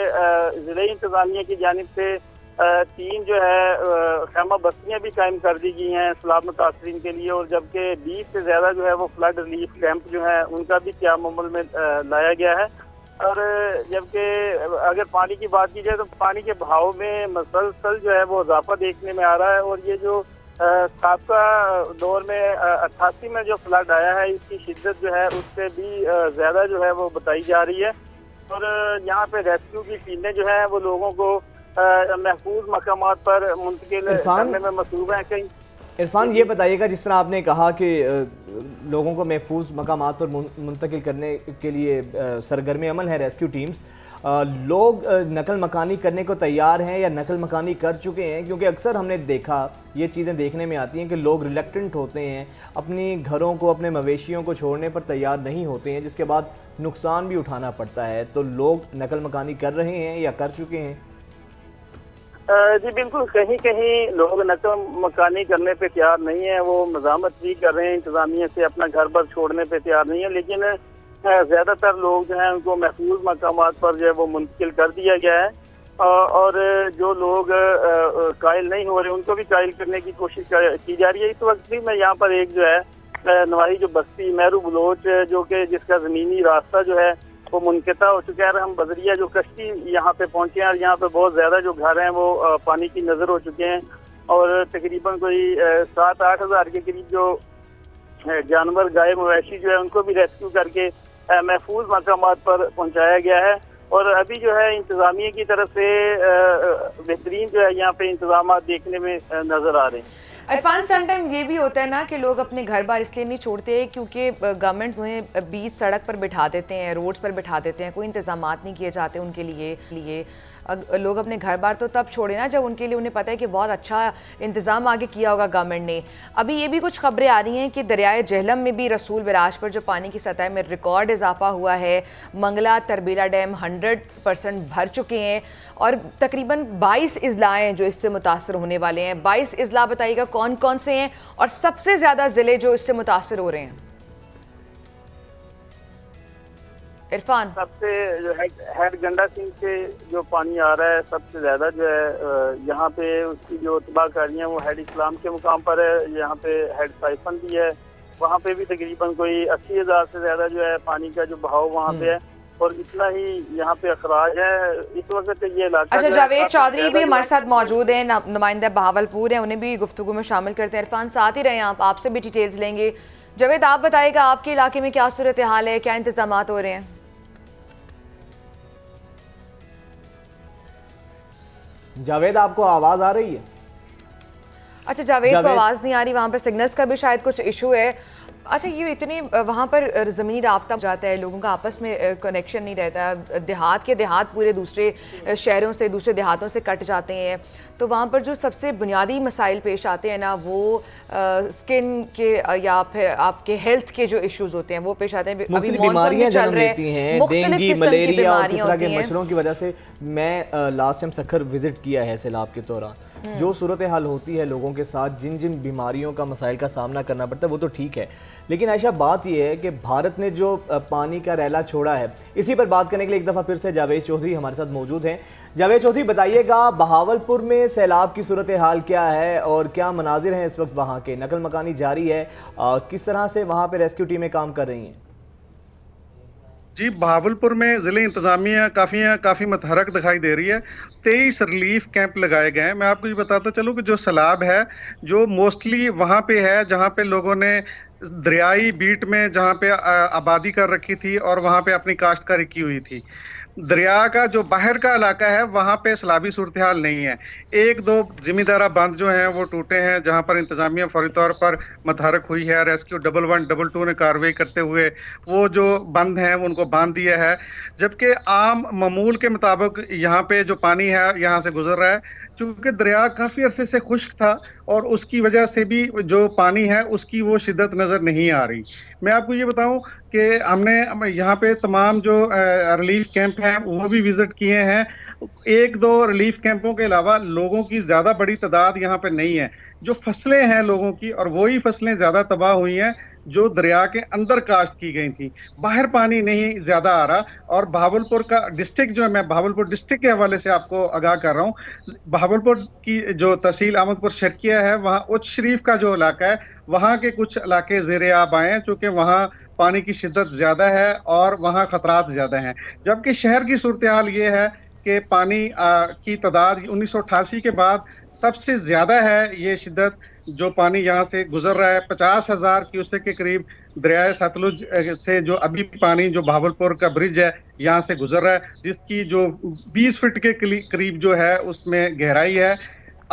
ज़िले इंतज़ामिया की जानिब से 3 जो है खैमा बस्तियाँ भी कायम कर दी गई हैं सैलाब मुतासरीन के लिए, और जबकि 20 से ज़्यादा जो है वो फ्लड रिलीफ कैंप जो है उनका भी क़याम अमल में लाया गया है। और जबकि अगर पानी की बात की जाए तो पानी के बहाव में मसलसल जो है वो इजाफा देखने में आ रहा है। और ये जो साबका दौर में 88 में जो फ्लड आया है इसकी शिद्दत जो है उससे भी ज़्यादा जो है वो बताई जा रही है। और यहाँ पे रेस्क्यू की टीमें जो है वो लोगों को महफूज मकामात पर मुंतकिल करने में मसरूफ हैं। कहीं इरफान, ये बताइएगा, जिस तरह आपने कहा कि लोगों को महफूज मकामात पर मुंतकिल करने के लिए सरगर्म अमल है रेस्क्यू टीम्स, लोग नकल मकानी करने को तैयार हैं या नकल मकानी कर चुके हैं? क्योंकि अक्सर हमने देखा, ये चीज़ें देखने में आती हैं कि लोग रिलेक्टेंट होते हैं, अपनी घरों को, अपने मवेशियों को छोड़ने पर तैयार नहीं होते हैं, जिसके बाद नुकसान भी उठाना पड़ता है। तो लोग नकल मकानी कर रहे हैं या कर चुके हैं? जी बिल्कुल, कहीं कहीं लोग नकल मकानी करने पे तैयार नहीं है, वो मज़ामत भी कर रहे हैं इंतज़ामिया से, अपना घर पर छोड़ने पे तैयार नहीं है। लेकिन ज़्यादातर लोग जो हैं उनको महफूज मकामात पर जो है वो मुंतकिल कर दिया गया है। और जो लोग कायल नहीं हो रहे उनको भी कायल करने की कोशिश की जा रही है। इस वक्त भी मैं यहाँ पर एक जो है नवाही जो बस्ती मेहरू बलोच जो कि जिसका ज़मीनी रास्ता जो है वो मुनक़ता हो चुका है, हम बजरिया जो कश्ती यहाँ पे पहुँचे हैं और यहाँ पे बहुत ज़्यादा जो घर हैं वो पानी की नज़र हो चुके हैं। और तकरीबन कोई 7-8 हज़ार के करीब जो जानवर, गाय, मवेशी जो है उनको भी रेस्क्यू करके महफूज मकामात पर पहुँचाया गया है। और अभी जो है इंतज़ामिया की तरफ से बेहतरीन जो है यहाँ पे इंतजाम देखने में नज़र आ रहे हैं। इरफान, समटाइम ये भी होता है ना कि लोग अपने घर बार इसलिए नहीं छोड़ते क्योंकि गवर्नमेंट उन्हें बीच सड़क पर बिठा देते हैं, रोड्स पर बिठा देते हैं, कोई इंतजामात नहीं किए जाते उनके लिए। लोग अपने घर बार तो तब छोड़े ना जब उनके लिए उन्हें पता है कि बहुत अच्छा इंतज़ाम आगे किया होगा गवर्नमेंट ने। अभी ये भी कुछ खबरें आ रही हैं कि दरियाए झेलम में भी रसूल बिराज पर जो पानी की सतह में रिकॉर्ड इजाफा हुआ है। मंगला तरबीला डैम 100% भर चुके हैं और तकरीबन 22 अजला हैं जो इससे मुतासर होने वाले हैं। 22 अजला बताइएगा कौन कौन से हैं और सबसे ज़्यादा ज़िले जो इससे मुतासर हो रहे हैं। इरफान, सबसे जो हेड गंडा सिंह से जो पानी आ रहा है सबसे ज्यादा जो है यहाँ पे उसकी जो तबाहकारी है वो हेड इस्लाम के मुकाम पर है। यहाँ पे हेड साइफन भी है, वहाँ पे भी तकरीबन कोई 80,000 से ज्यादा जो है पानी का जो बहाव वहाँ पे है और इतना ही यहाँ पे अखराज है इस वक्त ये इलाका। अच्छा, जावेद चौधरी भी हमारे साथ मौजूद हैं, नुमाइंदा बहावलपुर है, उन्हें भी गुफ्तगू में शामिल करते हैं। इरफान साथ ही रहे, आप आपसे भी डिटेल्स लेंगे। जावेद, आप बताइएगा आपके इलाके में क्या सूरत हाल है, क्या इंतजाम हो रहे हैं? जावेद, आपको आवाज आ रही है? अच्छा, जावेद को आवाज़ नहीं आ रही, वहाँ पर सिग्नल्स का भी शायद कुछ इशू है। अच्छा, ये इतनी वहाँ पर ज़मीनी राब्ता जाता है, लोगों का आपस में कनेक्शन नहीं रहता, देहात पूरे दूसरे शहरों से दूसरे देहातों से कट जाते हैं, तो वहाँ पर जो सबसे बुनियादी मसाइल पेश आते हैं ना वो स्किन के या फिर आपके हेल्थ के जो इश्यूज होते हैं वो पेश आते हैं। अभी बीमारियां जन्म लेती हैं, डेंगू, मलेरिया और इस तरह के मच्छरों की वजह से। मैं लास्ट टाइम सखर विजिट किया है सैलाब के दौरान, जो सूरत हाल होती है लोगों के साथ, जिन जिन बीमारियों का मसाइल का सामना करना पड़ता है वो तो ठीक है, लेकिन आयशा बात यह है कि भारत ने जो पानी का रैला छोड़ा है, इसी पर बात करने के लिए एक दफ़ा फिर से जावेद चौधरी हमारे साथ मौजूद हैं। जावेद चौधरी, बताइएगा बहावलपुर में सैलाब की सूरत हाल क्या है और क्या मनाजिर हैं इस वक्त वहाँ के? नकल मकानी जारी है, किस तरह से वहाँ पे रेस्क्यू टीमें काम कर रही हैं? जी, बहावलपुर में ज़िले इंतज़ामिया काफ़ी मतहरक दिखाई दे रही है। 23 रिलीफ कैंप लगाए गए हैं। मैं आपको ये बताता चलूँ कि जो सैलाब है जो मोस्टली वहाँ पे है जहाँ पे लोगों ने दरियाई बीट में जहाँ पे आबादी कर रखी थी और वहाँ पे अपनी काश्तकारी की हुई थी। दरिया का जो बाहर का इलाका है वहाँ पे सैलाबी सूरत हाल नहीं है। एक दो जिमीदारा बंद जो हैं वो टूटे हैं जहाँ पर इंतजामिया फौरी तौर पर मतहरक हुई है। रेस्क्यू 11 22 ने कार्रवाई करते हुए वो जो बंद हैं उनको बांध दिया है, जबकि आम मामूल के मुताबिक यहाँ पे जो पानी है यहाँ से गुजर रहा है। चूंकि दरिया काफ़ी अरसे से खुश्क था और उसकी वजह से भी जो पानी है उसकी वो शिद्दत नज़र नहीं आ रही। मैं आपको ये बताऊं कि हमने यहाँ पे तमाम जो रिलीफ कैंप हैं वो भी विजिट किए हैं। एक दो रिलीफ कैंपों के अलावा लोगों की ज़्यादा बड़ी तादाद यहाँ पे नहीं है। जो फसलें हैं लोगों की, और वही फसलें ज़्यादा तबाह हुई हैं जो दरिया के अंदर काश्त की गई थी। बाहर पानी नहीं ज्यादा आ रहा। और बहावलपुर का डिस्ट्रिक्ट जो है, मैं बहावलपुर डिस्ट्रिक्ट के हवाले से आपको आगाह कर रहा हूँ। बहावलपुर की जो तहसील अहमदपुर शर्किया है वहाँ उच्च शरीफ का जो इलाका है वहाँ के कुछ इलाके ज़ेरे आब आए हैं चूँकि वहाँ पानी की शिद्दत ज्यादा है और वहाँ खतरात ज्यादा हैं। जबकि शहर की सूरत हाल ये है कि पानी की तादाद 1988 के बाद सबसे ज्यादा है ये शिद्दत जो पानी यहाँ से गुजर रहा है। 50,000 क्यूसेक के करीब दरियाए सतलुज से जो अभी पानी जो बहावलपुर का ब्रिज है यहाँ से गुजर रहा है, जिसकी जो 20 फीट के करीब जो है उसमें गहराई है।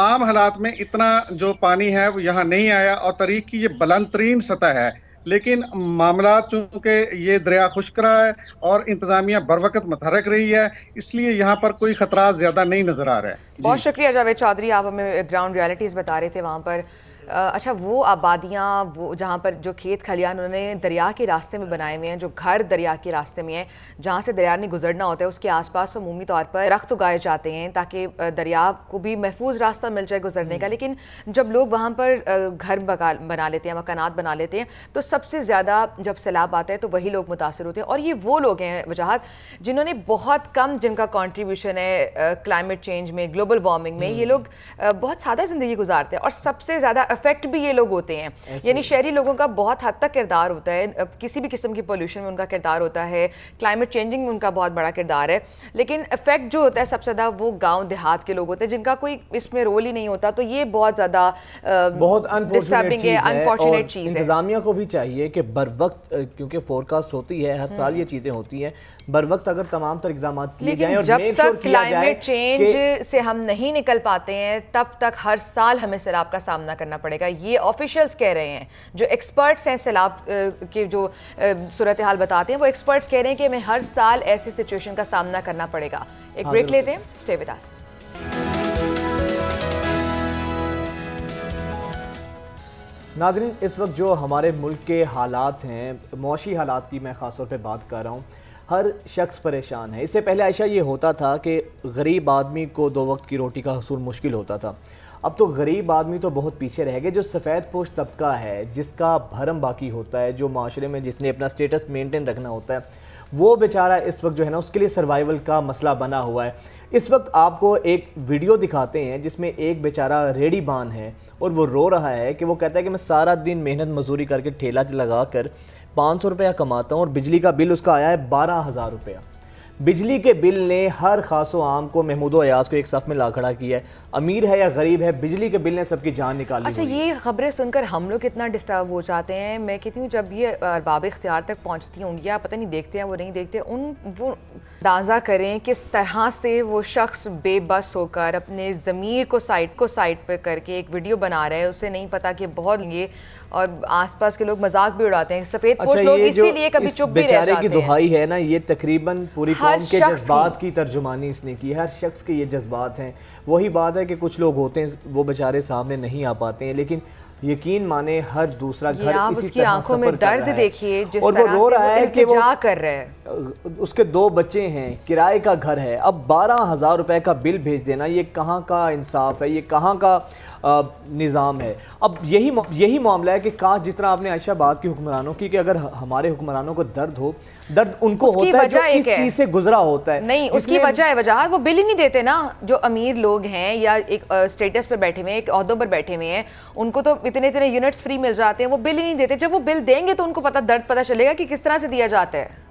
आम हालात में इतना जो पानी है वो यहाँ नहीं आया और तरीक की ये बुलंद तरीन सतह है, लेकिन मामला चूंकि ये दरिया खुश्क रहा है और इंतजामिया बर वक्त मतहरक रही है, इसलिए यहाँ पर कोई खतरा ज्यादा नहीं नजर आ रहा है। बहुत शुक्रिया जावेद चौधरी, आप हमें ग्राउंड रियलिटीज़ बता रहे थे वहाँ पर। अच्छा, वो आबादियाँ, वो जहाँ पर जो खेत खलियान उन्होंने दरिया के रास्ते में बनाए हुए हैं, जो घर दरिया के रास्ते में हैं, जहाँ से दरिया ने गुजरना होता है, उसके आसपास अमूमी तौर पर दरख्त उगाए जाते हैं ताकि दरिया को भी महफूज रास्ता मिल जाए गुजरने का। लेकिन जब लोग वहाँ पर घर बना लेते हैं, मकानात बना लेते हैं, तो सबसे ज़्यादा जब सैलाब आता है तो वही लोग मुतासर होते हैं। और ये वो लोग हैं वजाहत जिन्होंने बहुत कम, जिनका कॉन्ट्रीब्यूशन है क्लाइमेट चेंज में, ग्लोबल वार्मिंग में। ये लोग बहुत सादा ज़िंदगी गुजारते हैं और सबसे ज़्यादा इफेक्ट भी ये लोग होते हैं। यानी शहरी लोगों का बहुत हद तक किरदार होता है, किसी भी किस्म की पोल्यूशन में उनका किरदार होता है, क्लाइमेट चेंजिंग में उनका बहुत बड़ा किरदार है। लेकिन इफेक्ट जो होता है सबसे ज़्यादा वो गांव देहात के लोग होते हैं जिनका कोई इसमें रोल ही नहीं होता। तो ये बहुत ज़्यादा डिस्टर्बिंग है, अनफॉर्चुनेट चीज़ है। इंतजामिया को भी चाहिए कि बर वक्त, क्योंकि फोरकास्ट होती है हर साल, ये चीज़ें होती हैं, बर वक्त अगर तमाम तर इक़दाम किए जाएं और जब तक क्लाइमेट चेंज से हम नहीं निकल पाते हैं तब तक हर साल हमें सैलाब का सामना करना पड़ेगा। ये ऑफिशियल्स कह रहे हैं, जो एक्सपर्ट्स हैं सैलाब के जो सूरत हाल बताते हैं, वो एक्सपर्ट्स कह रहे हैं कि हमें हर साल ऐसी सिचुएशन का सामना करना पड़ेगा। एक ब्रेक लेते हैं, स्टे विद अस। नाज़रीन, इस वक्त जो हमारे मुल्क के हालात हैं, मौशी हालात की मैं ख़ास तौर पे बात कर रहा हूँ, हर शख्स परेशान है। इससे पहले आयशा ये होता था कि गरीब आदमी को 2 वक्त की रोटी का हसूल मुश्किल होता था। अब तो गरीब आदमी तो बहुत पीछे रह गए। जो सफ़ेद पोश तबका है, जिसका भरम बाकी होता है, जो माशरे में जिसने अपना स्टेटस मेंटेन रखना होता है, वो बेचारा इस वक्त जो है ना उसके लिए सर्वाइवल का मसला बना हुआ है। इस वक्त आपको एक वीडियो दिखाते हैं जिसमें एक बेचारा रेडी बान है और वो रो रहा है कि वो कहता है कि मैं सारा दिन मेहनत मजदूरी करके ठेला लगा कर 500 रुपया कमाता हूँ और बिजली का बिल उसका आया है 12,000 रुपया। बिजली के बिल ने हर खासो आम को, महमूद अयाज को एक साथ में ला खड़ा किया है। अमीर है या गरीब है, बिजली के बिल ने सबकी जान निकाली। अच्छा, ये खबरें सुनकर हम लोग कितना डिस्टर्ब हो जाते हैं। मैं कहती हूँ जब ये अरबाब इख्तियार तक पहुँचती होंगी, या पता नहीं देखते हैं वो नहीं देखते, वो अंदाज़ा करें किस तरह से वो शख्स बेबस होकर अपने ज़मीर को साइड पे करके एक वीडियो बना रहा है। उसे नहीं पता कि बहुत ये, और आसपास के लोग मजाक भी उड़ाते हैं। सफ़ेद पोश लोग इसीलिए कभी चुप भी रह जाते हैं। की दुहाई है ना, ये तकरीबन पूरी कौम के जज्बात की तर्जुमानी इसने की। हर शख्स के ये जज्बात हैं। वही बात है कि कुछ लोग होते हैं वो बेचारे सामने नहीं आ पाते हैं, लेकिन यकीन माने हर दूसरा घर आप उसकी आंखों में दर्द देखिए, जिस और वो रो रहा है कि वो कर रहे हैं। उसके 2 बच्चे हैं, किराए का घर है। अब 12,000 रुपए का बिल भेज देना, ये कहाँ का इंसाफ है, ये कहाँ का निज़ाम है। अब यही मामला है कि काश, जिस तरह आपने आयशा बात की हुक्मरानों की, कि अगर हमारे हुक्मरानों को दर्द उनको होता है जो इस चीज से गुजरा होता है। नहीं, उसकी वजह वो बिल ही नहीं देते ना। जो अमीर लोग हैं या एक स्टेटस पे बैठे हुए हैं, एक ओहदों पर बैठे हुए हैं, उनको तो इतने यूनिट्स फ्री मिल जाते हैं, वो बिल ही नहीं देते। जब वो बिल देंगे तो उनको दर्द पता चलेगा कि किस तरह से दिया जाता है।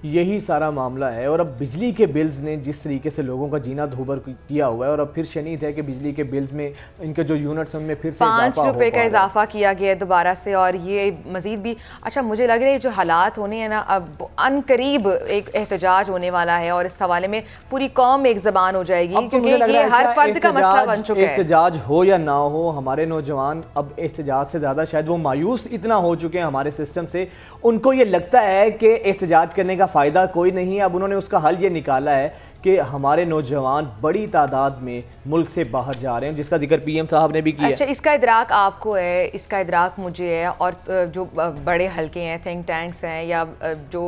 यही सारा मामला है। और अब बिजली के बिल्स ने जिस तरीके से लोगों का जीना धूबर किया हुआ है, और अब फिर शनीद है कि बिजली के बिल्स में इनके जो यूनिट्स उनमें फिर से 5 रुपए का इजाफा किया गया है दोबारा से, और ये मजीद भी। अच्छा, मुझे लग रहा है जो हालात होने हैं ना, अब अनकरीब एक एहतजाज होने वाला है और इस हवाले में पूरी कौम एक जबान हो जाएगी, क्योंकि ये हर फर्द का मसला बन चुका है। एहतजाज हो या ना हो, हमारे नौजवान अब एहतजाज से ज़्यादा शायद वो मायूस इतना हो चुके हैं हमारे सिस्टम से, उनको ये लगता है कि एहतजाज करने का फ़ायदा कोई नहीं है। अब उन्होंने उसका हल ये निकाला है कि हमारे नौजवान बड़ी तादाद में मुल्क से बाहर जा रहे हैं, जिसका जिक्र पीएम साहब ने भी किया। अच्छा, इसका इदराक आपको है, इसका इदराक मुझे है, और जो बड़े हल्के हैं, थिंक टैंक्स हैं, या जो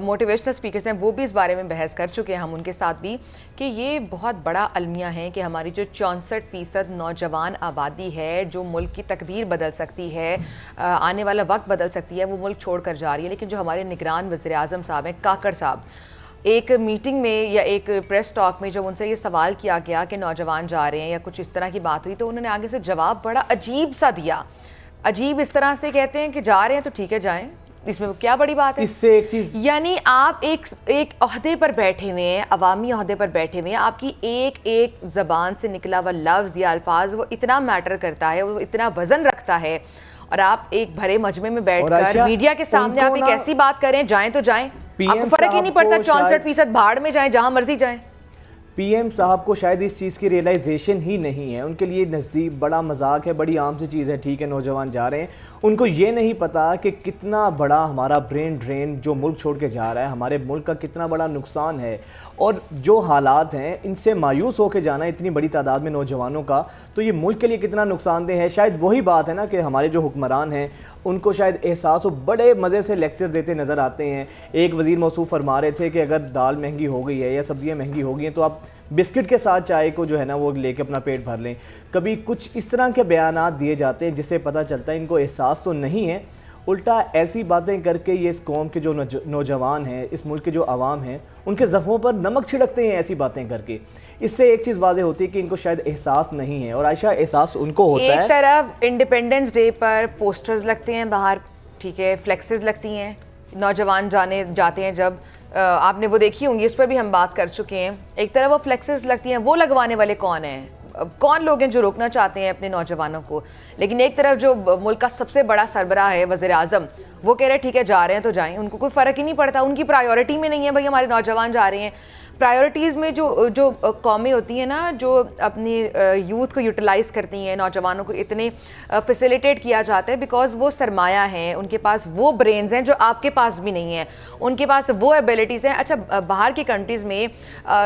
मोटिवेशनल स्पीकर्स हैं, वो भी इस बारे में बहस कर चुके हैं हम उनके साथ भी, कि ये बहुत बड़ा अलमिया है कि हमारी जो 64% नौजवान आबादी है, जो मुल्क की तकदीर बदल सकती है, आने वाला वक्त बदल सकती है, वो मुल्क छोड़ कर जा रही है। लेकिन जो हमारे निगरान वज़ीर-ए-आज़म साहब हैं, काकड़ साहब, एक मीटिंग में या एक प्रेस टॉक में जब उनसे ये सवाल किया गया कि नौजवान जा रहे हैं या कुछ इस तरह की बात हुई, तो उन्होंने आगे से जवाब बड़ा अजीब सा दिया। अजीब इस तरह से कहते हैं कि जा रहे हैं तो ठीक है जाएं, इसमें क्या बड़ी बात है। इससे एक चीज़, यानी आप एक ओहदे पर बैठे हुए हैं, अवामी ओहदे पर बैठे हुए हैं, आपकी एक ज़बान से निकला हुआ लफ्ज़ या अल्फाज वो इतना मैटर करता है, वो इतना वज़न रखता है, और आप एक भरे मजमे में बैठकर मीडिया के सामने आप एक ऐसी बात करें, जाएं तो जाएं, आपको फर्क ही नहीं पड़ता, 64% भाड़ में जाएं, जहां मर्जी जाएं। पीएम साहब को शायद इस चीज़ की रियलाइजेशन ही नहीं है। उनके लिए नज़दीक बड़ा मजाक है, बड़ी आम सी चीज़ है, ठीक है नौजवान जा रहे हैं। उनको ये नहीं पता कि कितना बड़ा हमारा ब्रेन ड्रेन जो मुल्क छोड़ के जा रहा है, हमारे मुल्क का कितना बड़ा नुकसान है, और जो हालात हैं इनसे मायूस होकर जाना इतनी बड़ी तादाद में नौजवानों का, तो ये मुल्क के लिए कितना नुकसानदेह है। शायद वही बात है ना कि हमारे जो हुक्मरान हैं उनको शायद एहसास हो, बड़े मज़े से लेक्चर देते नज़र आते हैं। एक वज़ीर मौसूफ फरमा रहे थे कि अगर दाल महंगी हो गई है या सब्जियां महंगी हो गई हैं तो आप बिस्किट के साथ चाय को जो है ना वो लेके अपना पेट भर लें। कभी कुछ इस तरह के बयानात दिए जाते हैं जिससे पता चलता है इनको एहसास तो नहीं है, उल्टा ऐसी बातें करके ये इस कौम के जो नौजवान हैं, इस मुल्क के जो आवाम हैं, उनके ज़ख्मों पर नमक छिड़कते हैं ऐसी बातें करके। इससे एक चीज़ वाज़ेह होती है कि इनको शायद एहसास नहीं है, और आयशा एहसास उनको होता है। एक तरफ इंडिपेंडेंस डे पर पोस्टर्स लगते हैं बाहर, ठीक है, फ्लेक्सेस लगती हैं, नौजवान जाते हैं जब, आपने वो देखी होंगी, उस पर भी हम बात कर चुके हैं। एक तरफ वो फ्लेक्सेस लगती हैं, वो लगवाने वाले कौन हैं, कौन लोग हैं जो रोकना चाहते हैं अपने नौजवानों को। लेकिन एक तरफ जो मुल्क का सबसे बड़ा सरबराह है वज़ीर आज़म, वो कह रहे हैं ठीक है जा रहे हैं तो जाएं, उनको कोई फ़र्क ही नहीं पड़ता, उनकी प्रायोरिटी में नहीं है भाई हमारे नौजवान जा रहे हैं। प्रायोरिटीज़ में जो कौमें होती हैं ना, जो अपनी यूथ को यूटिलाइज़ करती हैं, नौजवानों को इतने फैसिलिटेट किया जाता है बिकॉज वो सरमाया है, उनके पास वो ब्रेन्स हैं जो आपके पास भी नहीं है, उनके पास वो एबिलिटीज़ हैं। अच्छा, बाहर की कंट्रीज़ में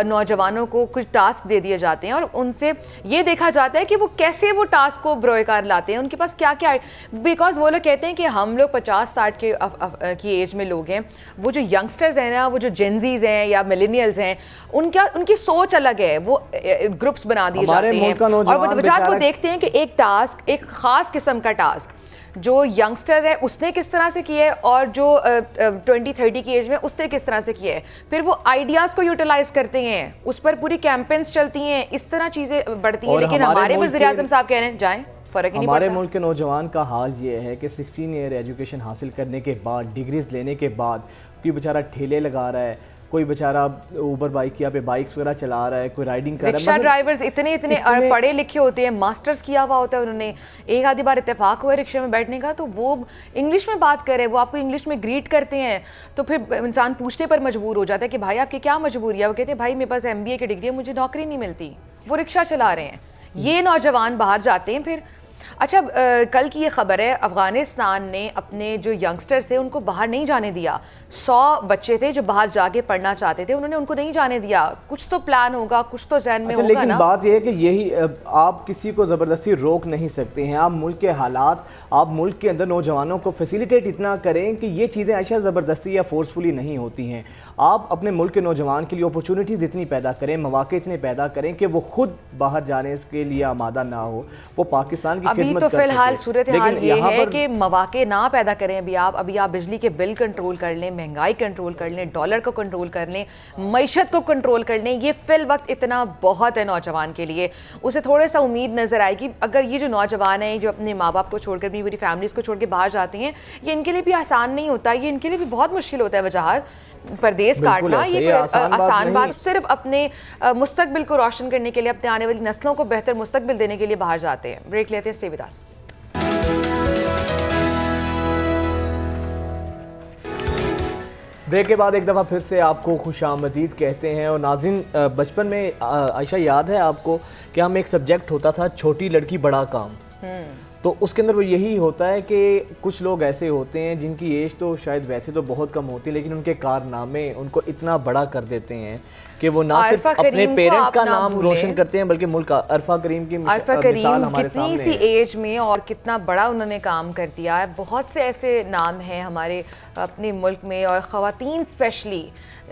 नौजवानों को कुछ टास्क दे दिए जाते हैं और उनसे ये देखा जाता है कि वो कैसे वो टास्क को बरोकार लाते हैं, उनके पास क्या क्या, बिकॉज वो लोग कहते हैं कि हम लोग 50-60 की एज में लोग हैं, वो जो यंगस्टर्स हैं ना, वो जो जेनजीज हैं या मिलेनियल्स हैं, उनकी सोच अलग है, वो ग्रुप्स बना दिए जाते हैं और वो बजात वो देखते हैं कि एक टास्क, एक ख़ास किस्म का टास्क जो यंगस्टर है उसने किस तरह से किया है और जो 20-30 की एज में उसने किस तरह से किया है, फिर वो आइडियाज़ को यूटिलाइज करते हैं, उस पर पूरी कैंपेन्स चलती हैं, इस तरह चीज़ें बढ़ती हैं। लेकिन हमारे वज़ीर आज़म साहब कह रहे हैं जाएँ, फ़र्क ही नहीं पड़ता। हमारे मुल्क के नौजवान का हाल ये है कि 16 ईयर एजुकेशन हासिल करने के बाद, डिग्रीज लेने के बाद, कोई बेचारा ठेले लगा रहा है, कोई बेचारा ऊबर बाइक या पे बाइक्स वगैरह चला रहा है, कोई राइडिंग कर रहा है। रिक्शा ड्राइवर्स इतने पढ़े लिखे होते हैं, मास्टर्स किया हुआ होता है उन्होंने, एक आधी बार इत्तेफाक हुआ है रिक्शे में बैठने का तो वो इंग्लिश में बात कर रहे हैं, वो आपको इंग्लिश में ग्रीट करते हैं, तो फिर इंसान पूछने पर मजबूर हो जाता है कि भाई आपकी क्या मजबूरी है। वो कहते हैं भाई मेरे पास MBA की डिग्री है, मुझे नौकरी नहीं मिलती। वो रिक्शा चला रहे हैं, ये नौजवान बाहर जाते हैं फिर। अच्छा, कल की ये खबर है, अफ़गानिस्तान ने अपने जो यंगस्टर्स थे उनको बाहर नहीं जाने दिया। 100 बच्चे थे जो बाहर जाके पढ़ना चाहते थे, उन्होंने उनको नहीं जाने दिया। कुछ तो प्लान होगा, कुछ तो जहन में होगा लेकिन ना। बात यह है कि यही आप किसी को ज़बरदस्ती रोक नहीं सकते हैं। आप मुल्क के हालात, आप मुल्क के अंदर नौजवानों को फैसिलिटेट इतना करें कि ये चीज़ें ऐसा ज़बरदस्ती या फोर्सफुली नहीं होती हैं। आप अपने मुल्क के नौजवान के लिए अपॉर्चुनिटीज़ इतनी पैदा करें, मौके इतने पैदा करें कि वो खुद बाहर जाने के लिए आमादा ना हो, वो पाकिस्तान की अभी खिदमत तो कर फिलहाल सके। सूरत हाल लेकिन ये यहाँ है पर कि मौके ना पैदा करें। अभी आप बिजली के बिल कंट्रोल कर लें, महंगाई कंट्रोल कर लें, डॉलर को कंट्रोल कर लें, मईशत को कंट्रोल कर लें, ये फिल वक्त इतना बहुत है नौजवान के लिए। उसे थोड़ा सा उम्मीद नज़र आएगी। अगर ये जो नौजवान हैं जो अपने माँ बाप को छोड़कर, अपनी पूरी फैमिलीज़ को छोड़ के बाहर जाते हैं, ये इनके लिए भी आसान नहीं होता, ये इनके लिए भी बहुत मुश्किल होता है वजह परदेश काटना। ये कोई आसान बात, सिर्फ अपने मुस्तकबिल को रोशन करने के लिए, अपने आने वाली नस्लों को बेहतर मुस्तकबिल देने के लिए बाहर जाते हैं। ब्रेक लेते हैं, स्टे विद अस। ब्रेक के बाद एक दफ़ा फिर से आपको खुशामदीद कहते हैं। और नाज़रीन, बचपन में आयशा याद है आपको कि हम एक सब्जेक्ट होता था छोटी लड़की बड़ा काम, तो उसके अंदर वो यही होता है कि कुछ लोग ऐसे होते हैं जिनकी एज तो शायद वैसे तो बहुत कम होती है, लेकिन उनके कारनामे उनको इतना बड़ा कर देते हैं कि वो ना सिर्फ अपने पेरेंट्स का नाम रोशन करते हैं बल्कि मुल्क का। अरफा करीम की मिसाल हमारे कितनी सी एज में और कितना बड़ा उन्होंने काम कर दिया है। बहुत से ऐसे नाम हैं हमारे अपने मुल्क में, और ख़वातीन स्पेशली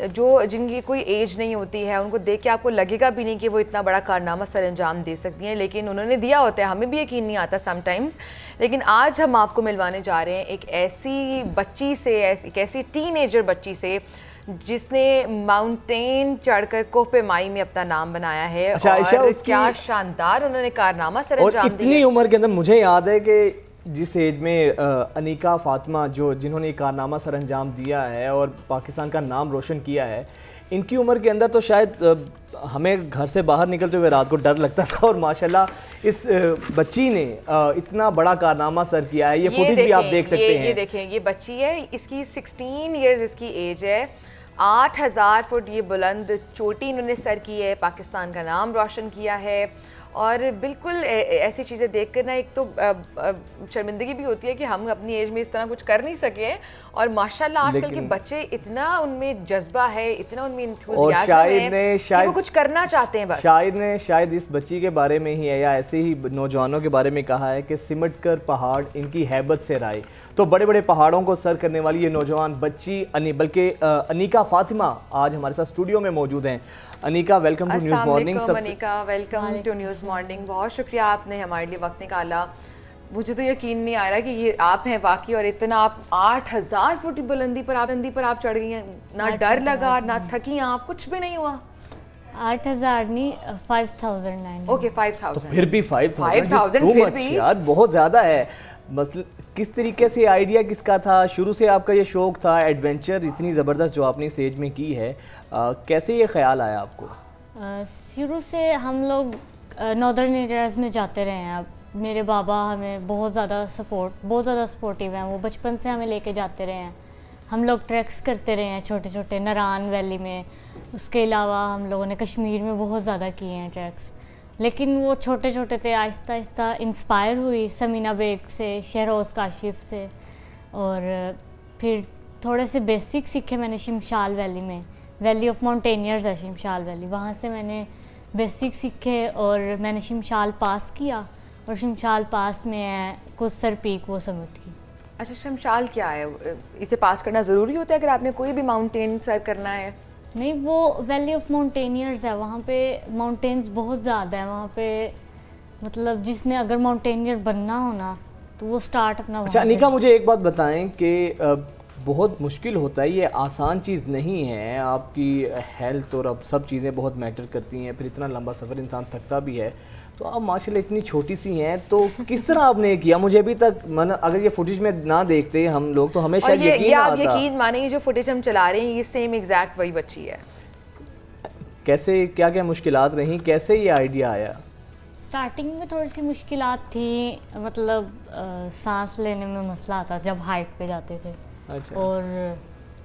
जो जिनकी कोई एज नहीं होती है, उनको देख के आपको लगेगा भी नहीं कि वो इतना बड़ा कारनामा सर अंजाम दे सकती हैं, लेकिन उन्होंने दिया होता है। हमें भी यकीन नहीं आता समटाइम्स। लेकिन आज हम आपको मिलवाने जा रहे हैं एक ऐसी बच्ची से, एक ऐसी टीनेजर बच्ची से जिसने माउंटेन चढ़कर कोपे माई में अपना नाम बनाया है। अच्छा, और क्या शानदार उन्होंने कारनामा सर अंजाम दिया। इतनी उम्र के अंदर मुझे याद है कि जिस एज में अनीका फातिमा जिन्होंने कारनामा सर अंजाम दिया है और पाकिस्तान का नाम रोशन किया है, इनकी उम्र के अंदर तो शायद हमें घर से बाहर निकलते हुए रात को डर लगता था, और माशाल्लाह इस बच्ची ने इतना बड़ा कारनामा सर किया है। ये फुटेज भी आप देख सकते हैं। ये देखें, ये बच्ची है, इसकी 16 इयर्स इसकी एज है। 8000 फुट ये बुलंद चोटी इन्होंने सर की है, पाकिस्तान का नाम रोशन किया है। और बिल्कुल ऐसी चीज़ें देख कर ना एक तो शर्मिंदगी भी होती है कि हम अपनी एज में इस तरह कुछ कर नहीं सके हैं। और माशाल्लाह आजकल के बच्चे इतना उनमें जज्बा है, इतना उनमें इंथुसियाज्म है कि वो कुछ करना चाहते हैं। बस शायद ने शायद इस बच्ची के बारे में ही है या ऐसे ही नौजवानों के बारे में कहा है कि सिमट कर पहाड़ इनकी हैबत से राय। तो बड़े बड़े पहाड़ों को सर करने वाली ये नौजवान बच्ची बल्कि अनीका फातिमा आज हमारे साथ स्टूडियो में मौजूद हैं। Aneeqa, welcome to News Morning. Aneeqa, welcome to News Morning. बहुत शुक्रिया, आपने हमारे लिए वक्त निकाला। मुझे तो यकीन नहीं आ रहा कि ये आप हैं वाकई, और इतना आप 8000 फुट बुलंदी पर आप चढ़ गई हैं। ना डर लगा, ना थकी आप, कुछ भी नहीं हुआ। 8000 नहीं, 5009। ओके, 5000। तो फिर भी 5000 फिर भी यार बहुत ज़्यादा है। मसल किस तरीके से आइडिया किसका था? शुरू से आपका ये शौक़ था, एडवेंचर इतनी ज़बरदस्त जो आपने इस एज में की है, कैसे ये ख्याल आया आपको? शुरू से हम लोग नॉर्दर्न एरियाज़ में जाते रहे हैं। अब मेरे बाबा हमें बहुत ज़्यादा सपोर्टिव हैं, वो बचपन से हमें लेके जाते रहे हैं। हम लोग ट्रैक्स करते रहे हैं छोटे छोटे नारान वैली में। उसके अलावा हम लोगों ने कश्मीर में बहुत ज़्यादा किए हैं ट्रैक्स, लेकिन वो छोटे छोटे थे। आहिस्ता आहिस्ता इंस्पायर हुई समीना बेग से, शहरोज़ काशिफ से, और फिर थोड़े से बेसिक सीखे मैंने शिमशाल वैली में। वैली ऑफ माउंटेनियर्स है शिमशाल वैली, वहाँ से मैंने बेसिक सीखे और मैंने शिमशाल पास किया, और शिमशाल पास में है कुसर पीक, वो समिट की। अच्छा, शमशाल क्या है? इसे पास करना ज़रूरी होता है अगर आपने कोई भी माउंटेन सर करना है? नहीं, वो वैली ऑफ माउंटेनियर्स है, वहाँ पे माउंटेन्स बहुत ज़्यादा है वहाँ पे। मतलब जिसने अगर माउंटेनियर बनना हो ना तो वो स्टार्ट अपना अच्छा वहाँ से। अनिका, मुझे एक बात बताएं कि बहुत मुश्किल होता है, ये आसान चीज़ नहीं है। आपकी हेल्थ और अब सब चीज़ें बहुत मैटर करती हैं, फिर इतना लंबा सफ़र इंसान थकता भी है। तो आप माशाल्लाह इतनी छोटी सी हैं, तो किस तरह आपने किया? मुझे अभी तक अगर ये फुटेज में ना देखते हम लोग तो हमें और शायद ये यकीन ना आप आता। यकीन माने, ये जो फुटेज हम चला रहे हैं ये सेम एग्जैक्ट वही बच्ची है। कैसे, क्या क्या मुश्किलात रहीं, कैसे ये आइडिया आया? स्टार्टिंग में थोड़ी सी मुश्किलात थी, मतलब सांस लेने में मसला आता जब हाइट पे जाते थे। अच्छा। और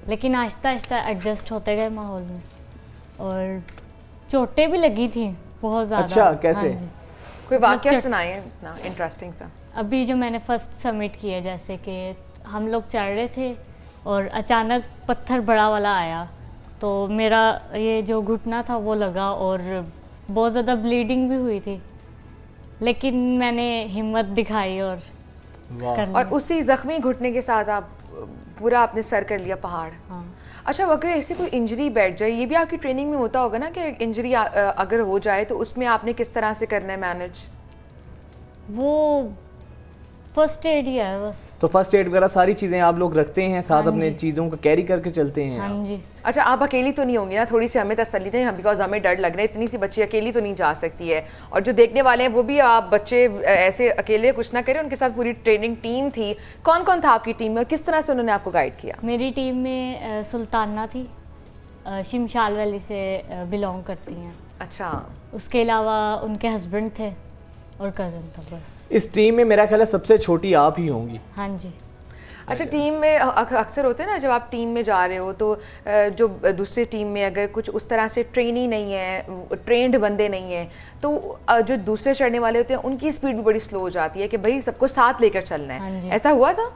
लेकिन आहिस्ता आहिस्ता एडजस्ट होते गए माहौल में, और चोटें भी लगी थी बहुत ज़्यादा। अच्छा, कैसे? हाँ जी। कोई मतलब वाकया सुनाइए इतना इंटरेस्टिंग सा। अभी जो मैंने फर्स्ट सबमिट किया, जैसे कि हम लोग चढ़ रहे थे और अचानक पत्थर बड़ा वाला आया, तो मेरा ये जो घुटना था वो लगा और बहुत ज़्यादा ब्लीडिंग भी हुई थी, लेकिन मैंने हिम्मत दिखाई और वाह। कर लिया। और उसी जख्मी घुटने के साथ आप पूरा आपने सर कर लिया पहाड़। हाँ। अच्छा, अगर ऐसी कोई इंजरी बैठ जाए, ये भी आपकी ट्रेनिंग में होता होगा ना कि इंजरी अगर हो जाए तो उसमें आपने किस तरह से करना है मैनेज? वो फर्स्ट एड ही है बस। तो फर्स्ट एड वगैरह सारी चीज़ें आप लोग रखते हैं साथ, हाँ अपने जी। चीज़ों को कैरी करके चलते हैं? हाँ जी। अच्छा, आप अकेली तो नहीं होंगी ना? थोड़ी सी हमें तसल्ली दें, बिकॉज हमें डर लग रहा है, इतनी सी बच्ची अकेली तो नहीं जा सकती है। और जो देखने वाले हैं वो भी आप बच्चे ऐसे अकेले कुछ ना करें, उनके साथ पूरी ट्रेनिंग टीम थी। कौन कौन था आपकी टीम में और किस तरह से उन्होंने आपको गाइड किया? मेरी टीम में सुल्ताना थी, शिमशाल वैली से बिलोंग करती हैं। अच्छा, उसके अलावा उनके हस्बैंड थे और कज़न था बस। इस टीम में मेरा ख्याल है सबसे छोटी आप ही होंगी। हाँ जी। अच्छा, टीम में अक्सर होते हैं ना, जब आप टीम में जा रहे हो तो जो दूसरी टीम में अगर कुछ उस तरह से ट्रेनी नहीं है, ट्रेंड बंदे नहीं हैं, तो जो दूसरे चढ़ने वाले होते हैं उनकी स्पीड भी बड़ी स्लो हो जाती है कि भाई सबको साथ लेकर चलना हाँ है। जी। ऐसा हुआ था?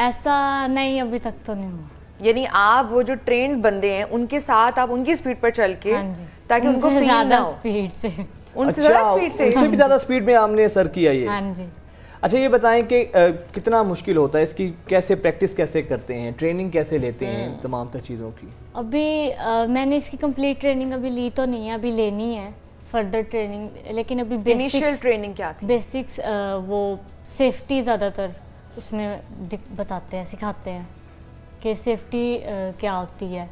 ऐसा नहीं, अभी तक तो नहीं हुआ। यानी आप वो जो ट्रेंड बंदे हैं उनके साथ आप उनकी स्पीड पर चल के, हाँ जी। ताकि उनको उनसे फील ना ज़्यादा हो। स्पीड से। उनसे ज़्यादा स्पीड से? उनसे भी ज़्यादा स्पीड में आपने सर किया ये? हाँ जी। अच्छा, ये बताएं कि कितना मुश्किल होता है इसकी, कैसे प्रैक्टिस कैसे करते हैं, ट्रेनिंग कैसे लेते हैं तमाम तर चीज़ों की? अभी मैंने इसकी कंप्लीट ट्रेनिंग अभी ली तो नहीं है, अभी लेनी है फर्दर ट्रेनिंग, लेकिन अभी इनिशियल ट्रेनिंग क्या थी? बेसिक्स वो सेफ्टी ज़्यादातर उसमें बताते हैं, सिखाते हैं कि सेफ्टी क्या होती है,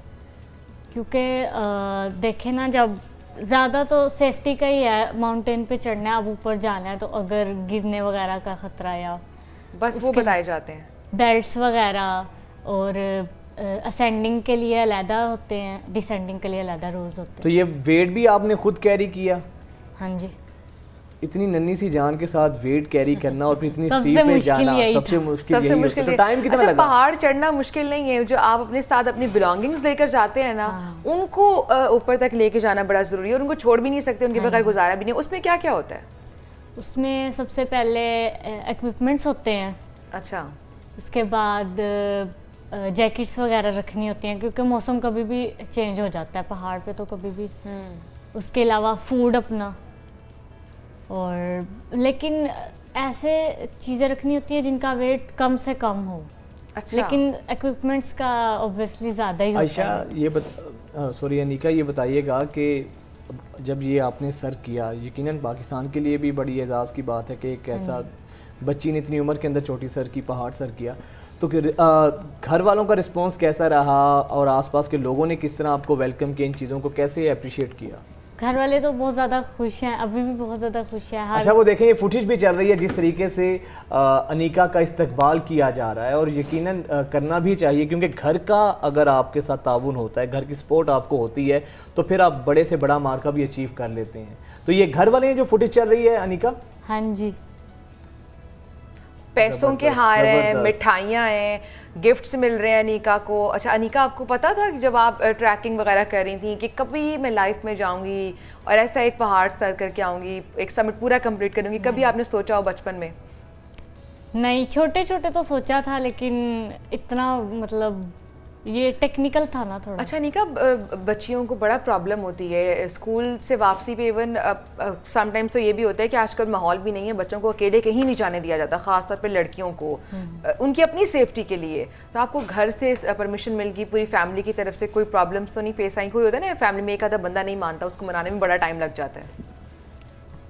क्योंकि देखें ना, जब ज़्यादा तो सेफ्टी का ही है, माउंटेन पे चढ़ना है, अब ऊपर जाना है तो अगर गिरने वगैरह का ख़तरा या बस वो बताए जाते हैं। बेल्ट्स वगैरह, और असेंडिंग के लिए अलहदा होते हैं, डिसेंडिंग के लिए अलहदा रूल्स होते तो ये वेट भी आपने खुद कैरी किया? हैं। हाँ जी। इतनी नन्ही सी जान के साथ वेट कैरी करना और फिर इतनी सबसे स्टीप पे मुश्किल जाना, यही सबसे था। मुश्किल सबसे यही मुश्किल होता है। ये- तो टाइम कितना अच्छा, लगा? पहाड़ चढ़ना मुश्किल नहीं है, जो आप अपने साथ अपनी बिलोंगिंग्स लेकर जाते हैं ना, उनको ऊपर तक लेके जाना बड़ा ज़रूरी है, और उनको छोड़ भी नहीं सकते, उनके बगैर गुजारा भी नहीं। उसमें क्या क्या होता है? उसमें सबसे पहले इक्विपमेंट्स होते हैं, अच्छा, उसके बाद जैकेट्स वगैरह रखनी होती हैं, क्योंकि मौसम कभी भी चेंज हो जाता है पहाड़ पे, तो कभी भी। उसके अलावा फूड अपना, और लेकिन ऐसे चीज़ें रखनी होती हैं जिनका वेट कम से कम हो। अच्छा। लेकिन इक्विपमेंट्स का ऑब्वियसली ज़्यादा ही होता आयशा, है। ये सॉरी अनिका, ये बताइएगा कि जब ये आपने सर किया, यकीनन पाकिस्तान के लिए भी बड़ी एजाज़ की बात है कि एक ऐसा बच्ची ने इतनी उम्र के अंदर छोटी सर की, पहाड़ सर किया, तो घर वालों का रिस्पांस कैसा रहा और आसपास के लोगों ने किस तरह आपको वेलकम किया, इन चीज़ों को कैसे अप्रिशिएट किया? घर वाले तो बहुत ज़्यादा खुश हैं, अभी भी बहुत ज़्यादा खुश हैं। अच्छा, वो देखें, ये फुटेज भी चल रही है जिस तरीके से अनिका का इस्तकबाल किया जा रहा है, और यकीनन करना भी चाहिए, क्योंकि घर का अगर आपके साथ ताउन होता है, घर की सपोर्ट आपको होती है, तो फिर आप बड़े से बड़ा मार्का भी अचीव कर लेते हैं। तो ये घर वाले हैं जो फुटेज चल रही है अनिका? हाँ जी। पैसों के जबरदस्त, हार हैं, जबरदस्त। मिठाइयाँ हैं, गिफ्ट्स मिल रहे हैं अनीका को। अच्छा अनीका, आपको पता था कि जब आप ट्रैकिंग वगैरह कर रही थी कि कभी मैं लाइफ में जाऊंगी और ऐसा एक पहाड़ सर करके आऊंगी, एक समिट पूरा कंप्लीट करूंगी, कभी आपने सोचा हो बचपन में? नहीं, छोटे छोटे तो सोचा था, लेकिन इतना मतलब ये टेक्निकल था ना थोड़ा। अच्छा अनीका, बच्चियों को बड़ा प्रॉब्लम होती है स्कूल से वापसी पे। इवन समटाइम्स तो ये भी होता है कि आजकल माहौल भी नहीं है, बच्चों को अकेले कहीं नहीं जाने दिया जाता, खासतौर पे लड़कियों को, उनकी अपनी सेफ्टी के लिए। तो आपको घर से परमिशन मिल गई, पूरी फैमिली की तरफ से कोई प्रॉब्लम्स तो नहीं फेस आई? कोई होता है ना फैमिली में एक आधा बंदा नहीं मानता, उसको मनाने में बड़ा टाइम लग जाता है।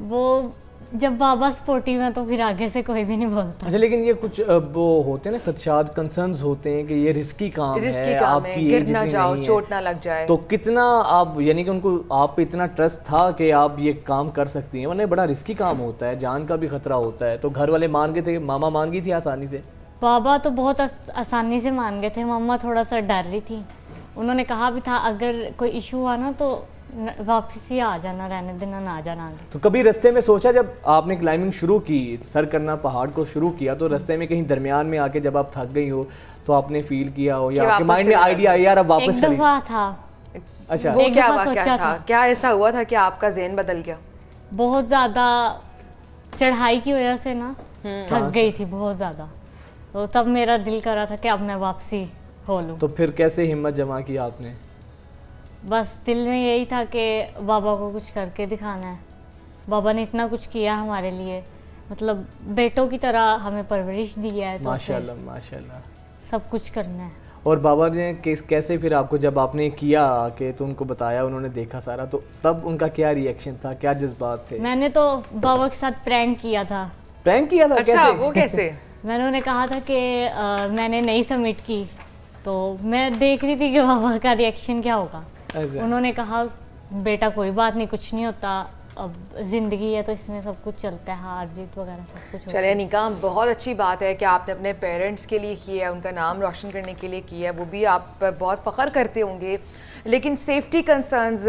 वो जब बाबा स्पोर्टिव है तो फिर आगे से कोई भी नहीं बोलता। अच्छा, लेकिन ये कुछ वो होते हैं ना खदशात, कंसर्न्स होते हैं कि ये रिस्की काम रिस्की है, काम है, आपकी गिर एज ना इतनी जाओ, नहीं है। चोट ना लग जाए। तो कितना आप, यानी कि उनको आप पे इतना ट्रस्ट था कि आप ये काम कर सकती हैं? वरना बड़ा रिस्की काम होता है, जान का भी खतरा होता है। तो घर वाले मान गए थे, मामा मान गई थी आसानी से? बाबा तो बहुत आसानी से मान गए थे, मम्मा थोड़ा सा डर रही थी। उन्होंने कहा भी था अगर कोई इशू हुआ ना तो वापस ही आ जाना, रहने देना, ना जाना आगे। तो कभी रास्ते में सोचा, जब आपने क्लाइंबिंग शुरू की, सर करना पहाड़ को शुरू किया, तो रास्ते में कहीं दरमियान में आके जब आप थक गई हो तो आपने फील किया हो या कि आपके वापस माइंड में चले आइडिया आया यार अब वापस एक चली? दफा था, अच्छा, वो एक क्या दफा वाकया सोचा था? था। क्या ऐसा हुआ था कि आपका ज़हन बदल गया? बहुत ज़्यादा चढ़ाई की वजह से ना थक गई थी बहुत ज़्यादा, तो तब मेरा दिल कर रहा था कि अब मैं वापसी हो लूँ। तो फिर कैसे हिम्मत जमा की आपने? बस दिल में यही था कि बाबा को कुछ करके दिखाना है। बाबा ने इतना कुछ किया हमारे लिए, मतलब बेटों की तरह हमें परवरिश दी है, तो फिर माशाल्लाह माशाल्लाह। सब कुछ करना है। और बाबा ने कैसे फिर आपको, जब आपने किया कि तो उनको बताया, उन्होंने देखा सारा, तो तब उनका क्या रिएक्शन था, क्या जज्बात थे? मैंने तो बाबा के साथ प्रैंक किया था। प्रैंक किया था? अच्छा कैसे? वो कैसे? मैंने उन्हें कहा था कि मैंने नई सबमिट की, तो मैं देख रही थी कि बाबा का रिएक्शन क्या होगा। अच्छा। उन्होंने कहा बेटा कोई बात नहीं, कुछ नहीं होता, अब ज़िंदगी है तो इसमें सब कुछ चलता है, हार जीत वगैरह सब कुछ होता चले है। अनीका, बहुत अच्छी बात है कि आपने अपने पेरेंट्स के लिए किया है, उनका नाम रोशन करने के लिए किया है, वो भी आप पर बहुत फ़ख्र करते होंगे। लेकिन सेफ्टी कंसर्न्स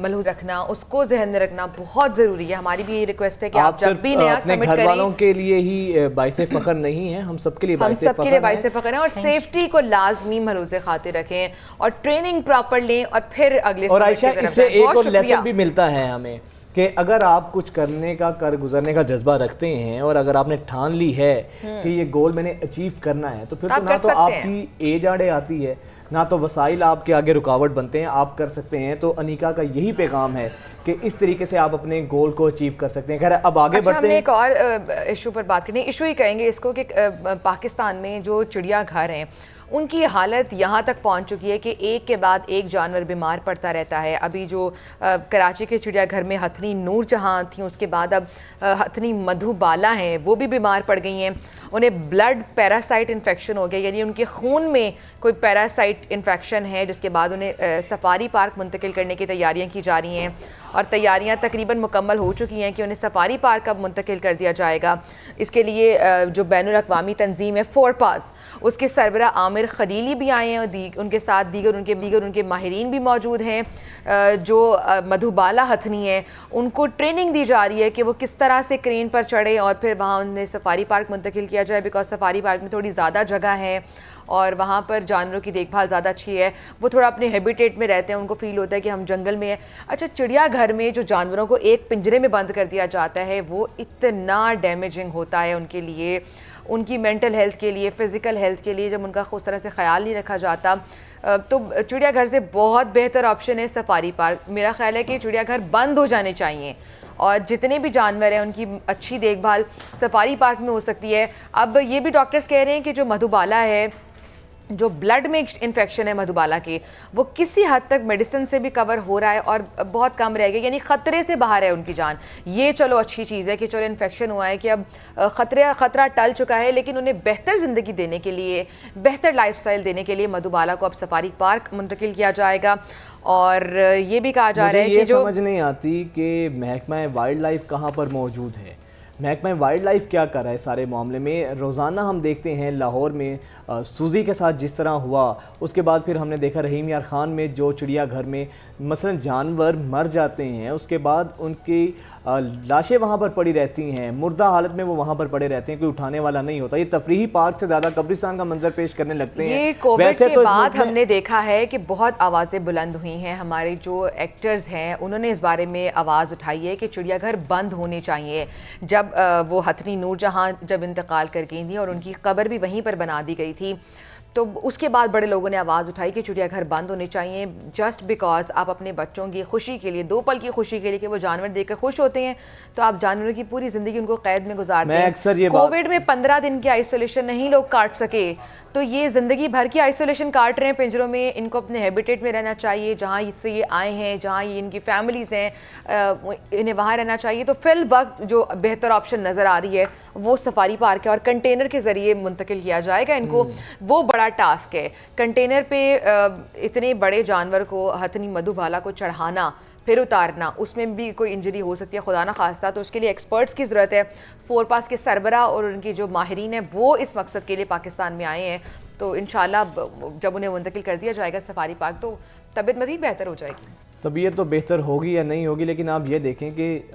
मलहूज़ रखना, उसको जहन में रखना बहुत ज़रूरी है। हमारी भी ये रिक्वेस्ट है कि आप जब सिर्फ भी नया अपने सबमिट घर वालों करें, के लिए ही बाइसे फ़ख्र नहीं है, हम सबके लिए हम बाइसे सबके लिए फ़ख्र बाइसे है। फ़ख्र है। और सेफ्टी को लाजमी मलहूज़ खातिर रखें और ट्रेनिंग प्रॉपर लें और फिर अगले और सबमिट आयशा, की तरफ इससे जाएं। एक बहुत और शुक्रिया। लेसन भी मिलता है हमें कि अगर आप कुछ करने का, कर गुजरने का जज्बा रखते हैं और अगर आपने ठान ली है कि ये गोल मैंने अचीव करना है, तो फिर आप तो ना कर तो सकते आपकी एज आड़े आती है, ना तो वसाइल आपके आगे रुकावट बनते हैं, आप कर सकते हैं। तो अनीका का यही पैगाम है कि इस तरीके से आप अपने गोल को अचीव कर सकते हैं। खैर अब आगे अच्छा, बढ़ते हमने हैं। एक और इशू पर बात करनी, इशू ही कहेंगे इसको कि पाकिस्तान में जो चिड़ियाघर हैं उनकी हालत यहाँ तक पहुँच चुकी है कि एक के बाद एक जानवर बीमार पड़ता रहता है। अभी जो कराची के चिड़ियाघर में हथनी नूर जहाँ थी, उसके बाद अब हथनी मधुबाला हैं, वो भी बीमार पड़ गई हैं। उन्हें ब्लड पैरासाइट इन्फेक्शन हो गया, यानी उनके खून में कोई पैरासाइट इन्फेक्शन है, जिसके बाद उन्हें सफारी पार्क मुंतकिल करने की तैयारियां की जा रही हैं और तैयारियां तकरीबन मुकम्मल हो चुकी हैं कि उन्हें सफारी पार्क अब मुंतकिल कर दिया जाएगा। इसके लिए जो बैनुल-अक़वामी तंजीम है फोरपास, उसके सरबरा आमिर खलीली भी आए हैं और उनके साथ दीगर उनके माहिरीन भी मौजूद हैं। जो मधुबाला हथनी है उनको ट्रेनिंग दी जा रही है कि वो किस तरह से क्रेन पर चढ़े और फिर वहाँ उन्हें सफारी पार्क मुंतकिल किया जाए, बिकॉज सफारी पार्क में थोड़ी ज़्यादा जगह है और वहाँ पर जानवरों की देखभाल ज़्यादा अच्छी है। वो थोड़ा अपने हैबिटेट में रहते हैं, उनको फील होता है कि हम जंगल में हैं। अच्छा, चिड़ियाघर में जो जानवरों को एक पिंजरे में बंद कर दिया जाता है वो इतना डैमेजिंग होता है उनके लिए, उनकी मेंटल हेल्थ के लिए, फ़िज़िकल हेल्थ के लिए, जब उनका उस तरह से ख्याल नहीं रखा जाता। तो चिड़ियाघर से बहुत बेहतर ऑप्शन है सफारी पार्क। मेरा ख्याल है कि चिड़ियाघर बंद हो जाने चाहिए और जितने भी जानवर हैं उनकी अच्छी देखभाल सफारी पार्क में हो सकती है। अब ये भी डॉक्टर्स कह रहे हैं कि जो मधुबाला है, जो ब्लड में इन्फेक्शन है मधुबाला के, वो किसी हद तक मेडिसिन से भी कवर हो रहा है और बहुत कम रह गया, यानी ख़तरे से बाहर है उनकी जान। ये चलो अच्छी चीज़ है कि चलो इन्फेक्शन हुआ है कि अब ख़तरा टल चुका है, लेकिन उन्हें बेहतर ज़िंदगी देने के लिए, बेहतर लाइफस्टाइल देने के लिए मधुबाला को अब सफारी पार्क मुंतकिल किया जाएगा। और ये भी कहा जा रहा है कि जो समझ नहीं आती कि महकमा वाइल्ड लाइफ कहाँ पर मौजूद है, महकमा वाइल्ड लाइफ क्या कर रहा है सारे मामले में। रोज़ाना हम देखते हैं लाहौर में सूजी के साथ जिस तरह हुआ, उसके बाद फिर हमने देखा रहीम यार खान में जो चिड़ियाघर में मसलन जानवर मर जाते हैं, उसके बाद उनकी लाशें वहाँ पर पड़ी रहती हैं, मुर्दा हालत में वो वहाँ पर पड़े रहते हैं, कोई उठाने वाला नहीं होता। ये तफरीही पार्क से ज़्यादा कब्रिस्तान का मंजर पेश करने लगते हैं। ये कोविड के बाद हमने देखा है कि बहुत आवाज़ें बुलंद हुई हैं, हमारे जो एक्टर्स हैं उन्होंने इस बारे में आवाज़ उठाई है कि चिड़ियाघर बंद होने चाहिए। जब वो हथनी नूरजहां जब इंतकाल कर गई थी और उनकी कब्र भी वहीं पर बना दी गई थी, तो उसके बाद बड़े लोगों ने आवाज़ उठाई कि चिड़ियाघर बंद होने चाहिए, जस्ट बिकॉज आप अपने बच्चों की खुशी के लिए, 2 पल की खुशी के लिए कि वो जानवर देखकर खुश होते हैं, तो आप जानवरों की पूरी ज़िंदगी उनको कैद में गुजारते हैं। कोविड में 15 दिन की आइसोलेशन नहीं लोग काट सके, तो ये ज़िंदगी भर की आइसोलेशन काट रहे हैं पिंजरों में। इनको अपने हैबिटेट में रहना चाहिए, जहाँ इससे ये आए हैं, जहाँ ये इनकी फैमिलीज़ हैं, इन्हें वहाँ रहना चाहिए। तो फिल वक्त जो बेहतर ऑप्शन नज़र आ रही है वो सफारी पार्क है और कंटेनर के ज़रिए मुंतकिल किया जाएगा इनको। वो बड़ा टास्क है कंटेनर पे इतने बड़े जानवर को, हथनी मधुबाला को चढ़ाना फिर उतारना, उसमें भी कोई इंजरी हो सकती है खुदा ना खास्ता, तो उसके लिए एक्सपर्ट्स की ज़रूरत है। फोरपास के सरबरा और उनके जो माहिरीन हैं वो इस मकसद के लिए पाकिस्तान में आए हैं, तो इंशाल्लाह जब उन्हें मुंतकिल कर दिया जाएगा सफारी पार्क तो तबीयत मज़ीद बेहतर हो जाएगी। तबीयत तो बेहतर होगी या नहीं होगी, लेकिन आप ये देखें कि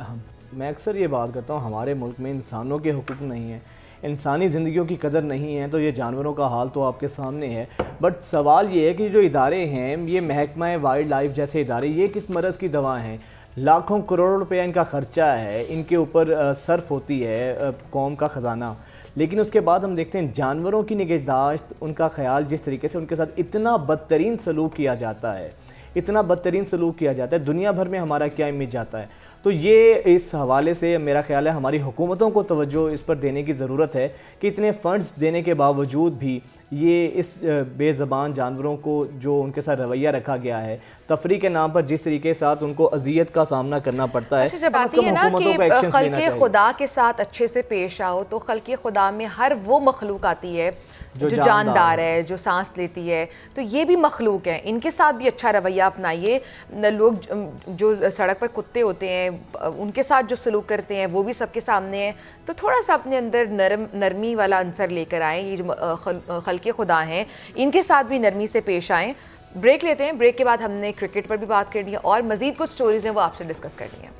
मैं अक्सर ये बात करता हूँ, हमारे मुल्क में इंसानों के हुकूक नहीं है, इंसानी ज़िंदगियों की कदर नहीं है, तो ये जानवरों का हाल तो आपके सामने है। बट सवाल ये है कि जो इदारे हैं, ये महकमा वाइल्ड लाइफ जैसे इदारे, ये किस मरज़ की दवा हैं? लाखों करोड़ रुपया इनका ख़र्चा है, इनके ऊपर सर्फ होती है कौम का ख़जाना, लेकिन उसके बाद हम देखते हैं जानवरों की निगहदाश्त, उनका ख्याल, जिस तरीके से उनके साथ इतना बदतरीन सलूक किया जाता है, इतना बदतरीन सलूक किया जाता है, दुनिया भर में हमारा क्या इमेज जाता है। तो ये इस हवाले से मेरा ख्याल है हमारी हुकूमतों को तवज्जो इस पर देने की ज़रूरत है कि इतने फ़ंड्स देने के बावजूद भी ये इस बेज़बान जानवरों को जो उनके साथ रवैया रखा गया है, तफरी के नाम पर जिस तरीके के साथ उनको अजियत का सामना करना पड़ता है। अच्छा, जब आती है ना कि खल्क़े खुदा के साथ अच्छे से पेश आओ, तो खल्क़े खुदा में हर वो मखलूक आती है जो जानदार है, जो सांस लेती है, तो ये भी मखलूक है, इनके साथ भी अच्छा रवैया अपनाइए। लोग जो सड़क पर कुत्ते होते हैं उनके साथ जो सलूक करते हैं वो भी सबके सामने है, तो थोड़ा सा अपने अंदर नरमी वाला अंसर लेकर आएँ। ये जो खल्क़े खुदा हैं इनके साथ भी नरमी से पेश आएँ। ब्रेक लेते हैं, ब्रेक के बाद हमने क्रिकेट पर भी बात करनी है और मज़ीद कुछ स्टोरीज़ हैं वो आपसे डिस्कस करनी है।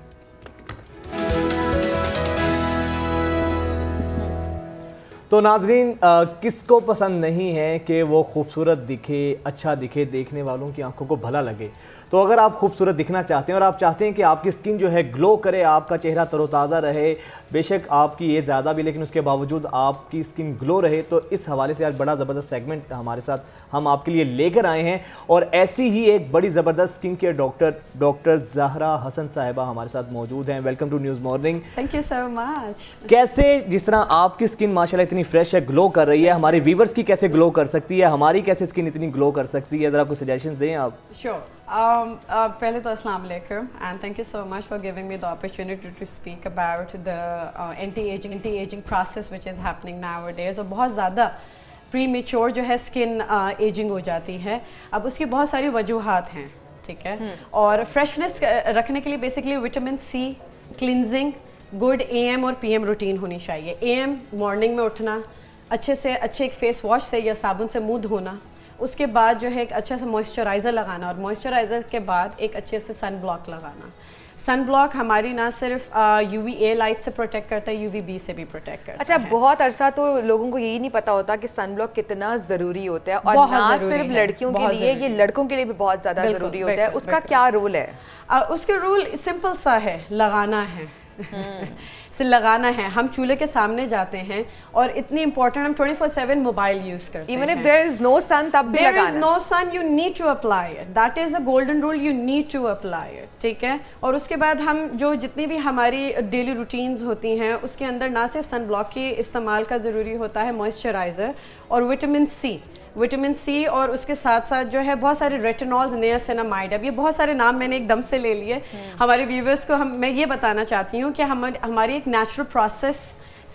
तो नाजरीन, किसको पसंद नहीं है कि वो खूबसूरत दिखे, अच्छा दिखे, देखने वालों की आंखों को भला लगे। तो अगर आप खूबसूरत दिखना चाहते हैं और आप चाहते हैं कि आपकी स्किन जो है ग्लो करे, आपका चेहरा तरोताज़ा रहे, बेशक आपकी एज ज़्यादा भी लेकिन उसके बावजूद आपकी स्किन ग्लो रहे, तो इस हवाले से आज बड़ा ज़बरदस्त सेगमेंट हमारे साथ हम आपके लिए लेकर आए हैं। और ऐसी ही एक बड़ी ज़बरदस्त skin care doctor Zahra Hasan साहिबा हमारे साथ मौजूद हैं। Welcome to News Morning. Thank you so much. कैसे, जिस तरह आपकी स्किन माशाल्लाह इतनी फ्रेश है, ग्लो कर रही है, हमारे व्यूवर्स की कैसे ग्लो कर सकती है, हमारी कैसे स्किन इतनी ग्लो कर सकती है, ज़रा कुछ सजेशंस दें आप। श्योर। पहले तो अस्सलाम वालेकुम and thank you so much for giving me the opportunity to speak about the anti aging process which is happening nowadays. और बहुत ज़्यादा प्रीमेच्योर जो है स्किन एजिंग हो जाती है। अब उसकी बहुत सारी वजूहात हैं, ठीक है। और फ्रेशनेस रखने के लिए basically vitamin C, cleansing, good AM और PM रूटीन होनी चाहिए। AM मॉर्निंग में उठना, अच्छे एक फेस वॉश से या साबुन से मुंह धोना, उसके बाद जो है एक अच्छा सा मॉइस्चराइज़र लगाना, और मॉइस्चराइज़र के बाद एक अच्छे से सन ब्लॉक लगाना। सन ब्लॉक हमारी ना सिर्फ UVA लाइट से प्रोटेक्ट करता है, UVB से भी प्रोटेक्ट करता है। अच्छा, बहुत अरसा तो लोगों को यही नहीं पता होता कि सन ब्लॉक कितना ज़रूरी होता है, और ना सिर्फ लड़कियों के लिए, ये लड़कों के लिए भी बहुत ज़्यादा ज़रूरी होता है। उसका क्या रूल है? उसके रूल सिंपल सा है, लगाना है। से लगाना है। हम चूल्हे के सामने जाते हैं और इतनी इंपॉर्टेंट, हम 24/7 मोबाइल यूज करते हैं। Even if there is no sun, तब भी लगाना है। There is no sun, you need to apply it. That is a golden rule, you need to apply it. ठीक है। और उसके बाद हम जो जितनी भी हमारी डेली रूटीन्स होती हैं उसके अंदर ना सिर्फ सन ब्लॉक के इस्तेमाल का ज़रूरी होता है, मॉइस्चराइज़र और विटामिन सी और उसके साथ साथ जो है बहुत सारे रेटिनॉल्स, नियासिनामाइड, अब ये बहुत सारे नाम मैंने एकदम से ले लिए। हमारे व्यूवर्स को मैं ये बताना चाहती हूँ कि हमारी एक नेचुरल प्रोसेस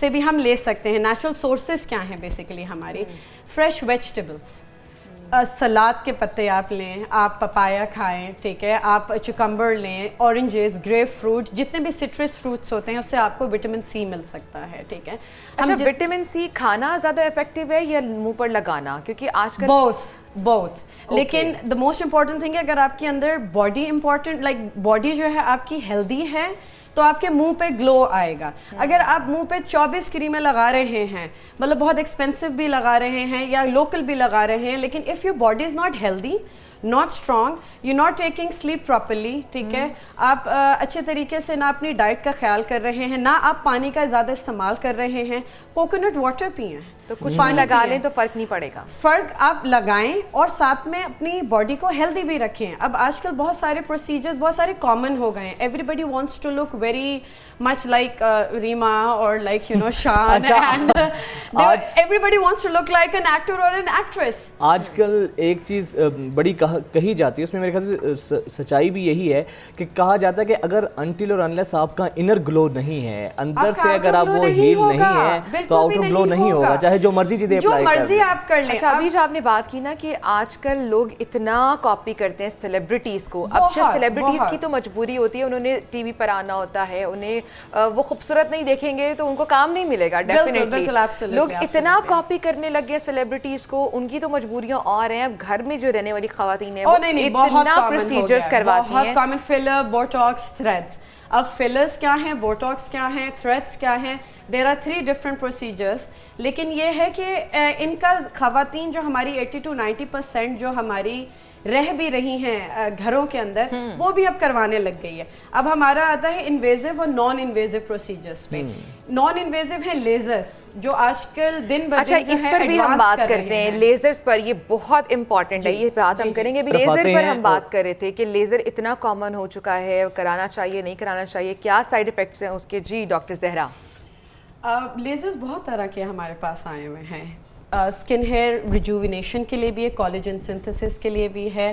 से भी हम ले सकते हैं। नेचुरल सोर्सेज क्या हैं? बेसिकली हमारी फ्रेश वेजिटेबल्स, सलाद के पत्ते आप लें, आप पपाया खाएं, ठीक है, आप चुकम्बर लें, ऑरेंजेस, ग्रेप फ्रूट, जितने भी सिट्रस फ्रूट्स होते हैं उससे आपको विटामिन सी मिल सकता है, ठीक है। अच्छा, विटामिन सी खाना ज़्यादा इफेक्टिव है या मुंह पर लगाना? क्योंकि आजकल बोथ लेकिन द मोस्ट इम्पॉर्टेंट थिंग है अगर आपके अंदर बॉडी इम्पॉर्टेंट लाइक बॉडी जो है आपकी हेल्दी है तो आपके मुंह पे ग्लो आएगा। अगर आप मुंह पे 24 क्रीमें लगा रहे हैं, मतलब बहुत एक्सपेंसिव भी लगा रहे हैं या लोकल भी लगा रहे हैं, लेकिन if your body is not healthy, not strong, you not taking sleep properly, ठीक है, आप अच्छे तरीके से ना अपनी डाइट का ख्याल कर रहे हैं, ना आप पानी का ज़्यादा इस्तेमाल कर रहे हैं, कोकोनट वाटर पिएं, तो कुछ पानी लगा लें तो फ़र्क नहीं पड़ेगा। फ़र्क आप लगाएं और साथ में अपनी बॉडी को हेल्दी भी रखें। अब आजकल बहुत सारे प्रोसीजर्स बहुत सारे कॉमन हो गए हैं। Everybody wants to look very much like Reema और like you know Shan and everybody wants to look like an actor और एन एक्ट्रेस। आजकल एक चीज़ बड़ी कही जाती है, उसमें मेरे ख्याल से सच्चाई भी यही है कि कहा जाता है कि अगर अनटिल और अनलेस आपका इनर ग्लो नहीं है, अंदर से अगर आप वो हील नहीं है तो आउटर ग्लो नहीं होगा, चाहे जो मर्जी चीजें अप्लाई कर मर्जी आप कर लें। अच्छा, अभी जो आपने बात की ना कि आजकल लोग इतना कॉपी करते हैं सेलिब्रिटीज को। अब जो सेलिब्रिटीज की तो मजबूरी होती है, उन्होंने टीवी पर आना होता है, उन्हें वो खूबसूरत नहीं देखेंगे तो उनको काम नहीं मिलेगा डेफिनेटली। लोग इतना कॉपी करने लग गए सेलिब्रिटीज को, उनकी तो मजबूरियां और हैं। अब घर में जो रहने वाली खवातीन है वो इतना प्रोसीजर्स करवाती हैं। Common filler, Botox, threads. अब फिलर्स क्या हैं, बोटॉक्स क्या हैं, थ्रेड्स क्या हैं, देयर आर 3 डिफरेंट प्रोसीजर्स। लेकिन ये है कि इनका खवातीन जो हमारी 80 to 90% जो हमारी रह भी रही हैं घरों के अंदर, वो भी अब करवाने लग गई है। अब हमारा आता है इन्वेजिव और नॉन इन्वेजिव प्रोसीजर्स पे। नॉन इन्वेजिव है लेजर्स, जो आजकल दिन ब दिन अच्छा, इस पर भी हम बात करते हैं, लेजर्स पर। ये बहुत इंपॉर्टेंट है, ये बात हम करेंगे भी। लेजर पर हम बात कर रहे थे कि लेजर इतना कॉमन हो चुका है, कराना चाहिए नहीं कराना चाहिए, क्या साइड इफेक्ट्स हैं उसके? जी डॉक्टर जहरा। लेजर्स बहुत तरह के हमारे पास आए हुए हैं। स्किन हेयर रिजुविनेशन के लिए भी है, कोलेजन सिंथेसिस के लिए भी है,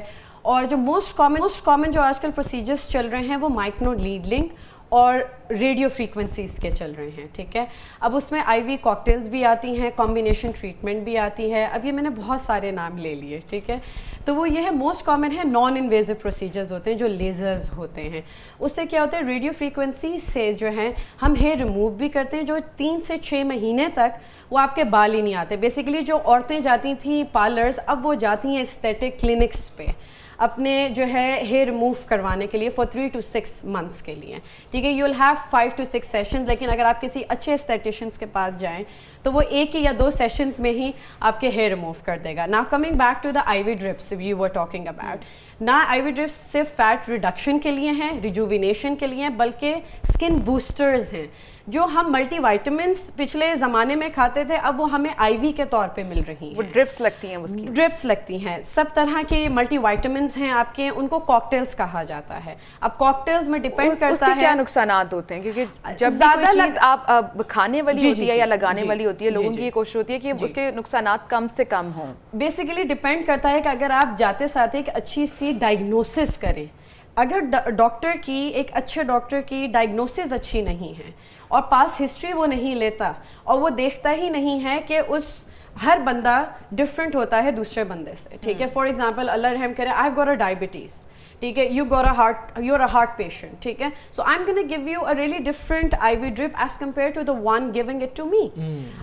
और जो मोस्ट कॉमन जो आजकल प्रोसीजर्स चल रहे हैं वो माइक्रो नीडलिंग और रेडियो फ्रीक्वेंसीज के चल रहे हैं, ठीक है। अब उसमें आईवी कॉकटेल्स भी आती हैं, कॉम्बिनेशन ट्रीटमेंट भी आती है। अब ये मैंने बहुत सारे नाम ले लिए, ठीक है। तो वो ये है, मोस्ट कॉमन है नॉन इन्वेजिव प्रोसीजर्स होते हैं जो लेजर्स होते हैं। उससे क्या होता है, रेडियो फ्रीक्वेंसी से जो है हम हेयर रिमूव भी करते हैं, जो 3 से 6 महीने तक वो आपके बाल ही नहीं आते। बेसिकली जो औरतें जाती थी पार्लर्स, अब वो जाती हैं एस्थेटिक क्लिनिक्स पे अपने जो है हेयर रिमूव करवाने के लिए फॉर 3 to 6 मंथ्स के लिए, ठीक है। You will have 5 to 6 sessions, लेकिन अगर आप किसी अच्छे एस्थेटिशियंस के पास जाएं तो वो 1 या 2 सेशंस में ही आपके हेयर रिमूव कर देगा। Now coming back to the IV drips you were talking about, ना आईवी ड्रिप्स सिर्फ फैट रिडक्शन के लिए हैं, रिजुविनेशन के लिए हैं, बल्कि स्किन बूस्टर्स हैं। जो हम मल्टीविटामिन्स पिछले ज़माने में खाते थे, अब वो हमें आईवी के तौर पे मिल रही हैं। वो ड्रिप्स लगती हैं, उसकी ड्रिप्स लगती हैं। सब तरह के मल्टीविटामिन्स हैं आपके, उनको कॉकटेल्स कहा जाता है। अब कॉकटेल्स में डिपेंड करता है क्या नुकसानात होते हैं, क्योंकि जब भी कोई चीज़ आप खाने वाली होती है या लगाने वाली होती है, लोगों की ये कोशिश होती है कि उसके नुकसानात कम से कम हों। बेसिकली डिपेंड करता है कि अगर आप जाते साथ एक अच्छी सी डायग्नोसिस करें, अगर डॉक्टर की, एक अच्छे डॉक्टर की डायग्नोसिस अच्छी नहीं है और पास हिस्ट्री वो नहीं लेता और वो देखता ही नहीं है कि उस हर बंदा डिफरेंट होता है दूसरे बंदे से, ठीक है। फॉर एग्जांपल अल्लाह रहम करे, I have got a diabetes, ठीक है, you are a heart patient, ठीक है, so I am gonna give you a really different IV drip as compare to the one giving it to me.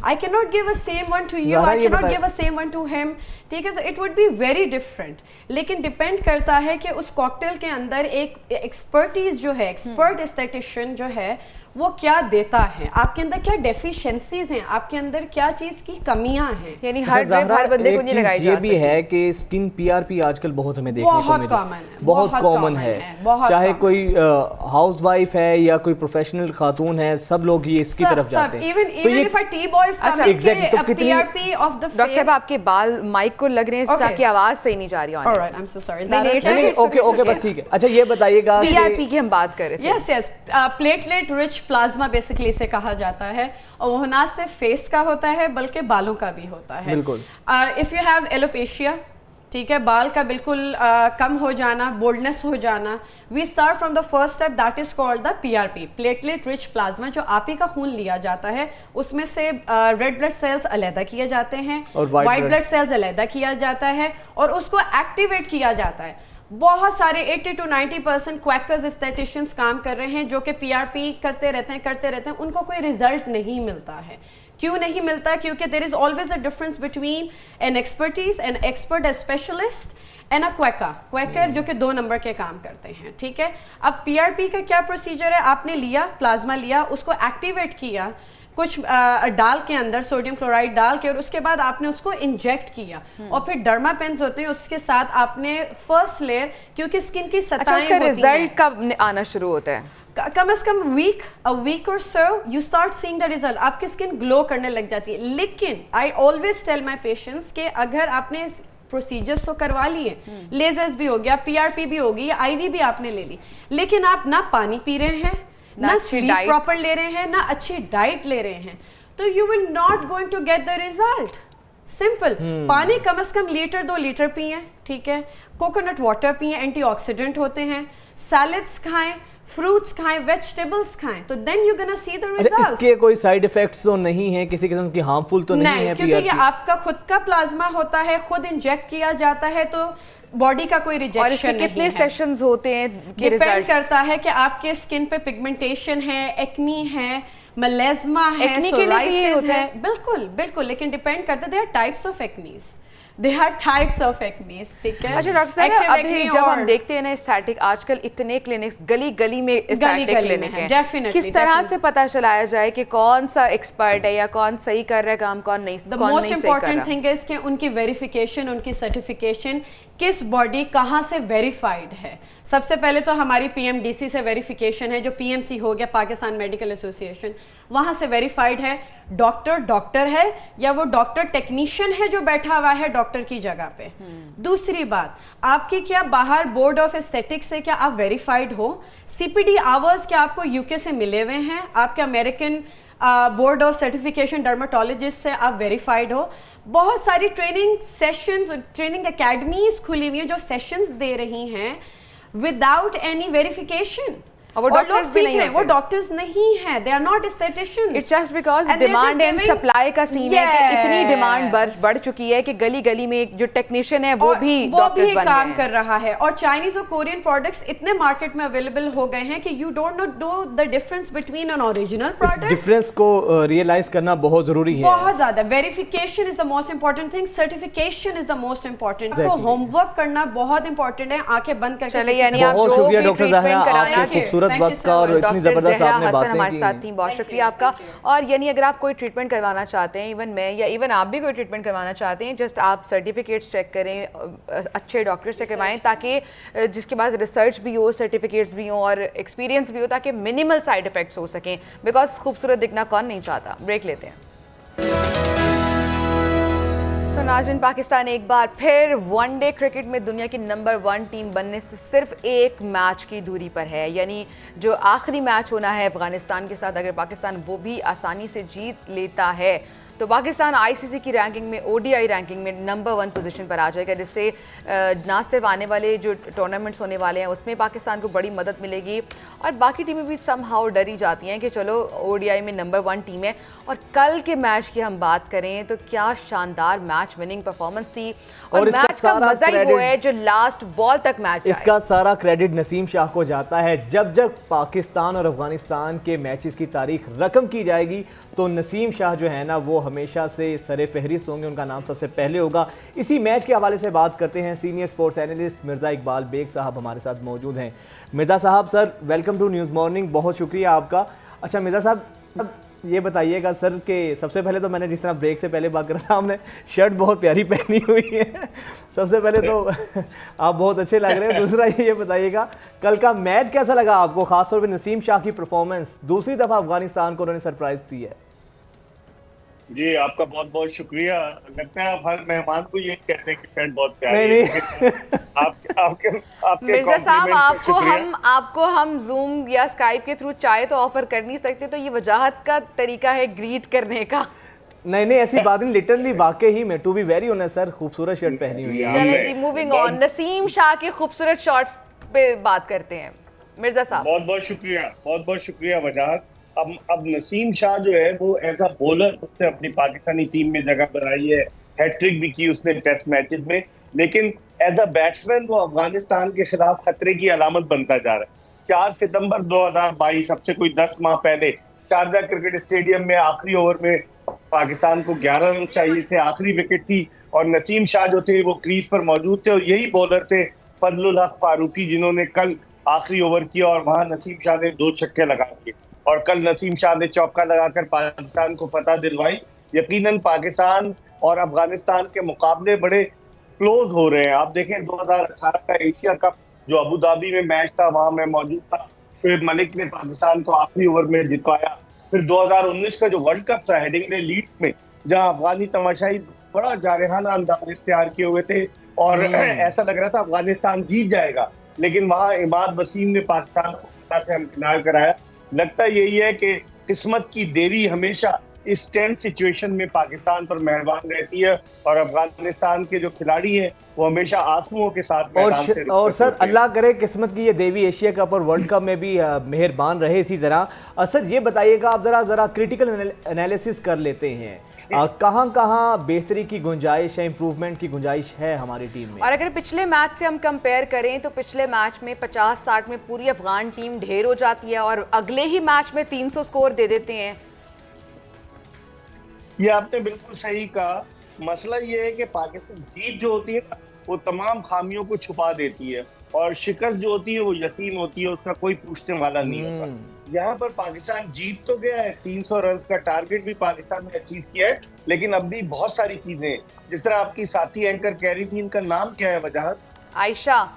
I can not give a same one to you, I can not give a same one to him, ठीक है। So it would be very different. लेकिन डिपेंड करता है कि उस कॉकटेल के अंदर एक एक्सपर्टीज जो है, एक्सपर्ट एस्थेटिशियन जो है, वो क्या देता है, आपके अंदर क्या डेफिशिएंसीज हैं, आपके अंदर क्या चीज़ की कमियां हैं। यानी हर ड्रिप हर बंदे को नहीं लगाई जा सकती। ये भी है कि स्किन पीआरपी आजकल बहुत हमें देखने को मिल रही है, बहुत कॉमन है। चाहे कोई हाउसवाइफ है या कोई प्रोफेशनल खातून है, सब लोग ये इसकी तरफ जाते हैं। Even if a tea boy is coming के PRP of the face. Doctor साहब, आपके बाल माइक को लग रहे हैं, आपकी आवाज सही नहीं जा रही है। Alright, I am so sorry. Okay बस ठीक है। अच्छा, ये बताइएगा पीआरपी की हम बात कर रहे थे। Yes, platelet rich plasma basically इसे कहा जाता है, और वो ना सिर्फ फेस का होता है बल्कि बालों का भी होता है। बिल्कुल। इफ यू हैव एलोपेशिया, ठीक है, बाल का बिल्कुल कम हो जाना, बोल्डनेस हो जाना। We start from the first step that is called the PRP, platelet rich plasma. जो आप ही का खून लिया जाता है उसमें से रेड ब्लड सेल्स अलहदा किए जाते हैं और वाइट ब्लड सेल्स अलहदा किया जाता है और उसको एक्टिवेट किया जाता है। बहुत सारे 80 to 90% क्वैकर्स एस्थेटिशियंस काम कर रहे हैं जो कि पीआरपी करते रहते हैं, उनको कोई रिजल्ट नहीं मिलता है। क्यों नहीं मिलता? क्योंकि there is always a difference between an expertise, an expert, a specialist and a quacker जो कि 2 नंबर के काम करते हैं। ठीक है, अब पीआरपी का क्या प्रोसीजर है? आपने लिया प्लाज्मा, लिया उसको एक्टिवेट किया कुछ डाल के अंदर सोडियम क्लोराइड डाल के, और उसके बाद आपने उसको इंजेक्ट किया और फिर डर्मा पेन्स होते हैं उसके साथ आपने फर्स्ट लेयर, क्योंकि स्किन की सतहें होती हैं। रिजल्ट कब आना शुरू होता है? कम से कम वीक और so you start seeing the result, आपकी स्किन ग्लो करने लग जाती है। लेकिन I always tell my patients कि अगर आपने प्रोसीजर्स तो करवा लिए, लेजर्स भी हो गया, पीआरपी भी होगी, आईवी भी आपने ले ली, लेकिन आप ना पानी पी रहे हैं, ना स्लीप प्रॉपर ले रहे हैं, ना अच्छी डाइट ले रहे हैं, तो you will not going to get the result. Simple. पानी कम से कम 2 लीटर पिए, ठीक है, कोकोनट वाटर पिए, एंटीऑक्सीडेंट होते हैं, सैलेड्स खाएं, फ्रूट्स खाएं, वेजिटेबल्स खाएं, तो then you gonna see the results. इसके कोई साइड इफेक्ट्स तो नहीं है, किसी किस्म की हार्मफुल तो नहीं है? क्योंकि ये आपका खुद का प्लाज्मा होता है, खुद इंजेक्ट किया जाता है, तो बॉडी का कोई रिजेक्शन नहीं है। कितने सेशंस होते हैं? डिपेंड करता है कि आपके स्किन पे पिगमेंटेशन है, एक्नी है, मेलेज्मा है, सोराइसिस है। बिल्कुल बिल्कुल, लेकिन डिपेंड करता है, there are types of acnes, They are types of acnes, ठीक है। अच्छा डॉक्टर साहब, अभी जब हम देखते हैं ना एस्थेटिक, आजकल इतने क्लिनिक्स गली गली में एस्थेटिक क्लिनिक हैं, डेफिनेटली किस तरह से पता चलाया जाए कि कौन सा एक्सपर्ट है या कौन सही कर रहा है काम, कौन नहीं, the most important thing is कि उनकी वेरिफिकेशन, उनकी सर्टिफिकेशन किस बॉडी कहाँ से वेरीफाइड है। सबसे पहले तो हमारी पीएमडीसी से वेरिफिकेशन है, जो पीएमसी हो गया, पाकिस्तान मेडिकल एसोसिएशन, वहाँ से वेरीफाइड है। डॉक्टर है या वो डॉक्टर टेक्नीशियन है जो बैठा हुआ है डॉक्टर की जगह पे। दूसरी बात, आपकी क्या बाहर बोर्ड ऑफ एस्थेटिक्स से क्या आप वेरीफाइड हो? सीपीडी आवर्स क्या आपको यूके से मिले हुए हैं? आपके American board of certification dermatologist से आप वेरीफाइड हो? बहुत सारी ट्रेनिंग सेशंस, ट्रेनिंग एकेडमीज खुली हुई हैं जो सेशंस दे रही हैं विदाउट एनी वेरिफिकेशन। और वो डॉक्टर्स भी नहीं हैं, वो डॉक्टर्स नहीं हैं, they are not aestheticians. It's just because demand and supply का सीन है कि इतनी डिमांड बढ़ चुकी है कि गली गली में जो टेक्नीशियन है वो भी काम कर रहा है। और चाइनीज और कोरियन प्रोडक्ट्स इतने मार्केट में अवेलेबल हो गए हैं कि you don't know the difference between an original product. Difference को रियलाइज करना बहुत जरूरी है, बहुत ज्यादा। Verification is the most important thing, certification is the most important. आपको होमवर्क करना बहुत इंपॉर्टेंट है, आंखें बंद करके। चलिए, यानी आप जो भी ट्रीटमेंट कराना, खूबसूरत वक्त का और इतनी जबरदस्त आपने बातें की, हमारे साथ थी, बहुत शुक्रिया आपका। और यानी अगर आप कोई ट्रीटमेंट करवाना चाहते हैं, इवन मैं या इवन आप भी कोई ट्रीटमेंट करवाना चाहते हैं, जस्ट आप सर्टिफिकेट्स चेक करें, अच्छे डॉक्टर से करवाएं, ताकि जिसके पास रिसर्च भी हो, सर्टिफिकेट्स भी हो और एक्सपीरियंस भी हो, ताकि मिनिमल साइड इफेक्ट्स हो सकें। बिकॉज खूबसूरत दिखना कौन नहीं चाहता। ब्रेक लेते हैं। तो नाज़रीन, पाकिस्तान एक बार फिर वनडे क्रिकेट में दुनिया की नंबर 1 टीम बनने से सिर्फ एक मैच की दूरी पर है। यानी जो आखिरी मैच होना है अफगानिस्तान के साथ, अगर पाकिस्तान वो भी आसानी से जीत लेता है तो पाकिस्तान आईसीसी की रैंकिंग में, ओडीआई रैंकिंग में नंबर 1 पोजीशन पर आ जाएगा, जिससे ना सिर्फ आने वाले जो टूर्नामेंट्स होने वाले हैं उसमें पाकिस्तान को बड़ी मदद मिलेगी और बाकी टीमें भी समहाउ डरी जाती हैं कि चलो ओडीआई में नंबर 1 टीम है। और कल के मैच की हम बात करें तो क्या शानदार मैच विनिंग परफॉर्मेंस थी और मैच का मजा ही वो है जो लास्ट बॉल तक मैच। इसका सारा क्रेडिट नसीम शाह को जाता है। जब जब पाकिस्तान और अफगानिस्तान के मैचेस की तारीख रकम की जाएगी तो नसीम शाह जो है ना वो हमेशा से सरे फहरिस्त होंगे, उनका नाम सबसे पहले होगा। इसी मैच के हवाले से बात करते हैं। Senior sports analyst Mirza Iqbal Baig साहब हमारे साथ मौजूद हैं। मिर्ज़ा साहब, sir welcome to News Morning, बहुत शुक्रिया आपका। अच्छा मिर्ज़ा साहब, अब ये बताइएगा सर कि सबसे पहले तो मैंने जिस तरह ब्रेक से पहले बात करा था, हमने शर्ट बहुत प्यारी पहनी हुई है, सबसे पहले तो आप बहुत अच्छे लग रहे हैं। दूसरा ये बताइएगा कल का मैच कैसा लगा आपको, खासतौर पे नसीम शाह की परफॉर्मेंस, दूसरी दफ़ा अफगानिस्तान को उन्होंने सरप्राइज दी है। जी आपका बहुत बहुत शुक्रिया। लगता है आप हर मेहमान को ये कहते हैं कि फ्रेंड बहुत प्यारी है। आपके मिर्जा साहब, आपको हम जूम या स्काइप के थ्रू चाय तो ऑफर कर नहीं सकते, तो ये वजाहत का तरीका है ग्रीट करने का। नहीं नहीं, ऐसी बात नहीं, लिटरली वाकई ही में, to be very honest sir, खूबसूरत शर्ट पहनी हुई है। चलें जी, मूविंग ऑन, नसीम शाह के खूबसूरत शॉट्स पे बात करते हैं। मिर्जा साहब, बहुत बहुत शुक्रिया वजाहत। अब नसीम शाह जो है वो एज अ बॉलर उसने अपनी पाकिस्तानी टीम में जगह बनाई है, हैट्रिक भी की उसने टेस्ट मैचेस में, लेकिन एज अ बैट्समैन वो अफगानिस्तान के खिलाफ खतरे की अलामत बनता जा रहा है। 4 सितंबर 2022, अब से कोई 10 माह पहले, शारजा क्रिकेट स्टेडियम में आखिरी ओवर में पाकिस्तान को 11 रन चाहिए थे, आखिरी विकेट थी और नसीम शाह जो थे वो क्रीज पर मौजूद थे और यही बॉलर थे फजलुल हक फारूकी जिन्होंने कल आखिरी ओवर किया और वहां नसीम शाह ने 2 छक्के लगा दिए और कल नसीम शाह ने चौका लगाकर पाकिस्तान को फतह दिलवाई। यकीनन पाकिस्तान और अफगानिस्तान के मुकाबले बड़े क्लोज हो रहे हैं। आप देखें 2018 का एशिया कप जो अबू धाबी में मैच था, वहां मैं मौजूद था, शोएब मलिक ने पाकिस्तान को आखिरी ओवर में जितवाया। फिर 2019 का जो वर्ल्ड कप था हेडिंग्ले लीड्स में, जहां अफगानी तमाशाई बड़ा जारहाना अंदाज इख्तियार किए हुए थे और ऐसा लग रहा था अफगानिस्तान जीत जाएगा, लेकिन वहां इमाद वसीम ने पाकिस्तान को फतह से हमकिनार कराया। लगता यही है कि किस्मत की देरी हमेशा इस टेंस सिचुएशन में पाकिस्तान पर मेहरबान रहती है और अफगानिस्तान के जो खिलाड़ी हैं वो हमेशा आंसुओं के साथ और सर अल्लाह करे किस्मत की ये देवी एशिया कप और वर्ल्ड कप में भी मेहरबान रहे इसी तरह। सर ये बताइएगा, आप जरा क्रिटिकल एनालिसिस कर लेते हैं, कहाँ बेहतरी की गुंजाइश है, इंप्रूवमेंट की गुंजाइश है हमारी टीम में? और अगर पिछले मैच से हम कंपेयर करें तो पिछले मैच में 50-60 में पूरी अफगान टीम ढेर हो जाती है और अगले ही मैच में 300 स्कोर दे देते हैं। ये आपने बिल्कुल सही कहा। मसला ये है कि पाकिस्तान जीत जो होती है ना वो तमाम खामियों को छुपा देती है और शिकस्त जो होती है वो यकीन होती है, उसका कोई पूछने वाला नहीं होता। यहाँ पर पाकिस्तान जीत तो गया है, 300 रन का टारगेट भी पाकिस्तान ने अचीव किया है, लेकिन अब भी बहुत सारी चीजें हैं। जिस तरह आपकी साथी एंकर कह रही थी, इनका नाम क्या है वजाहत? आयशा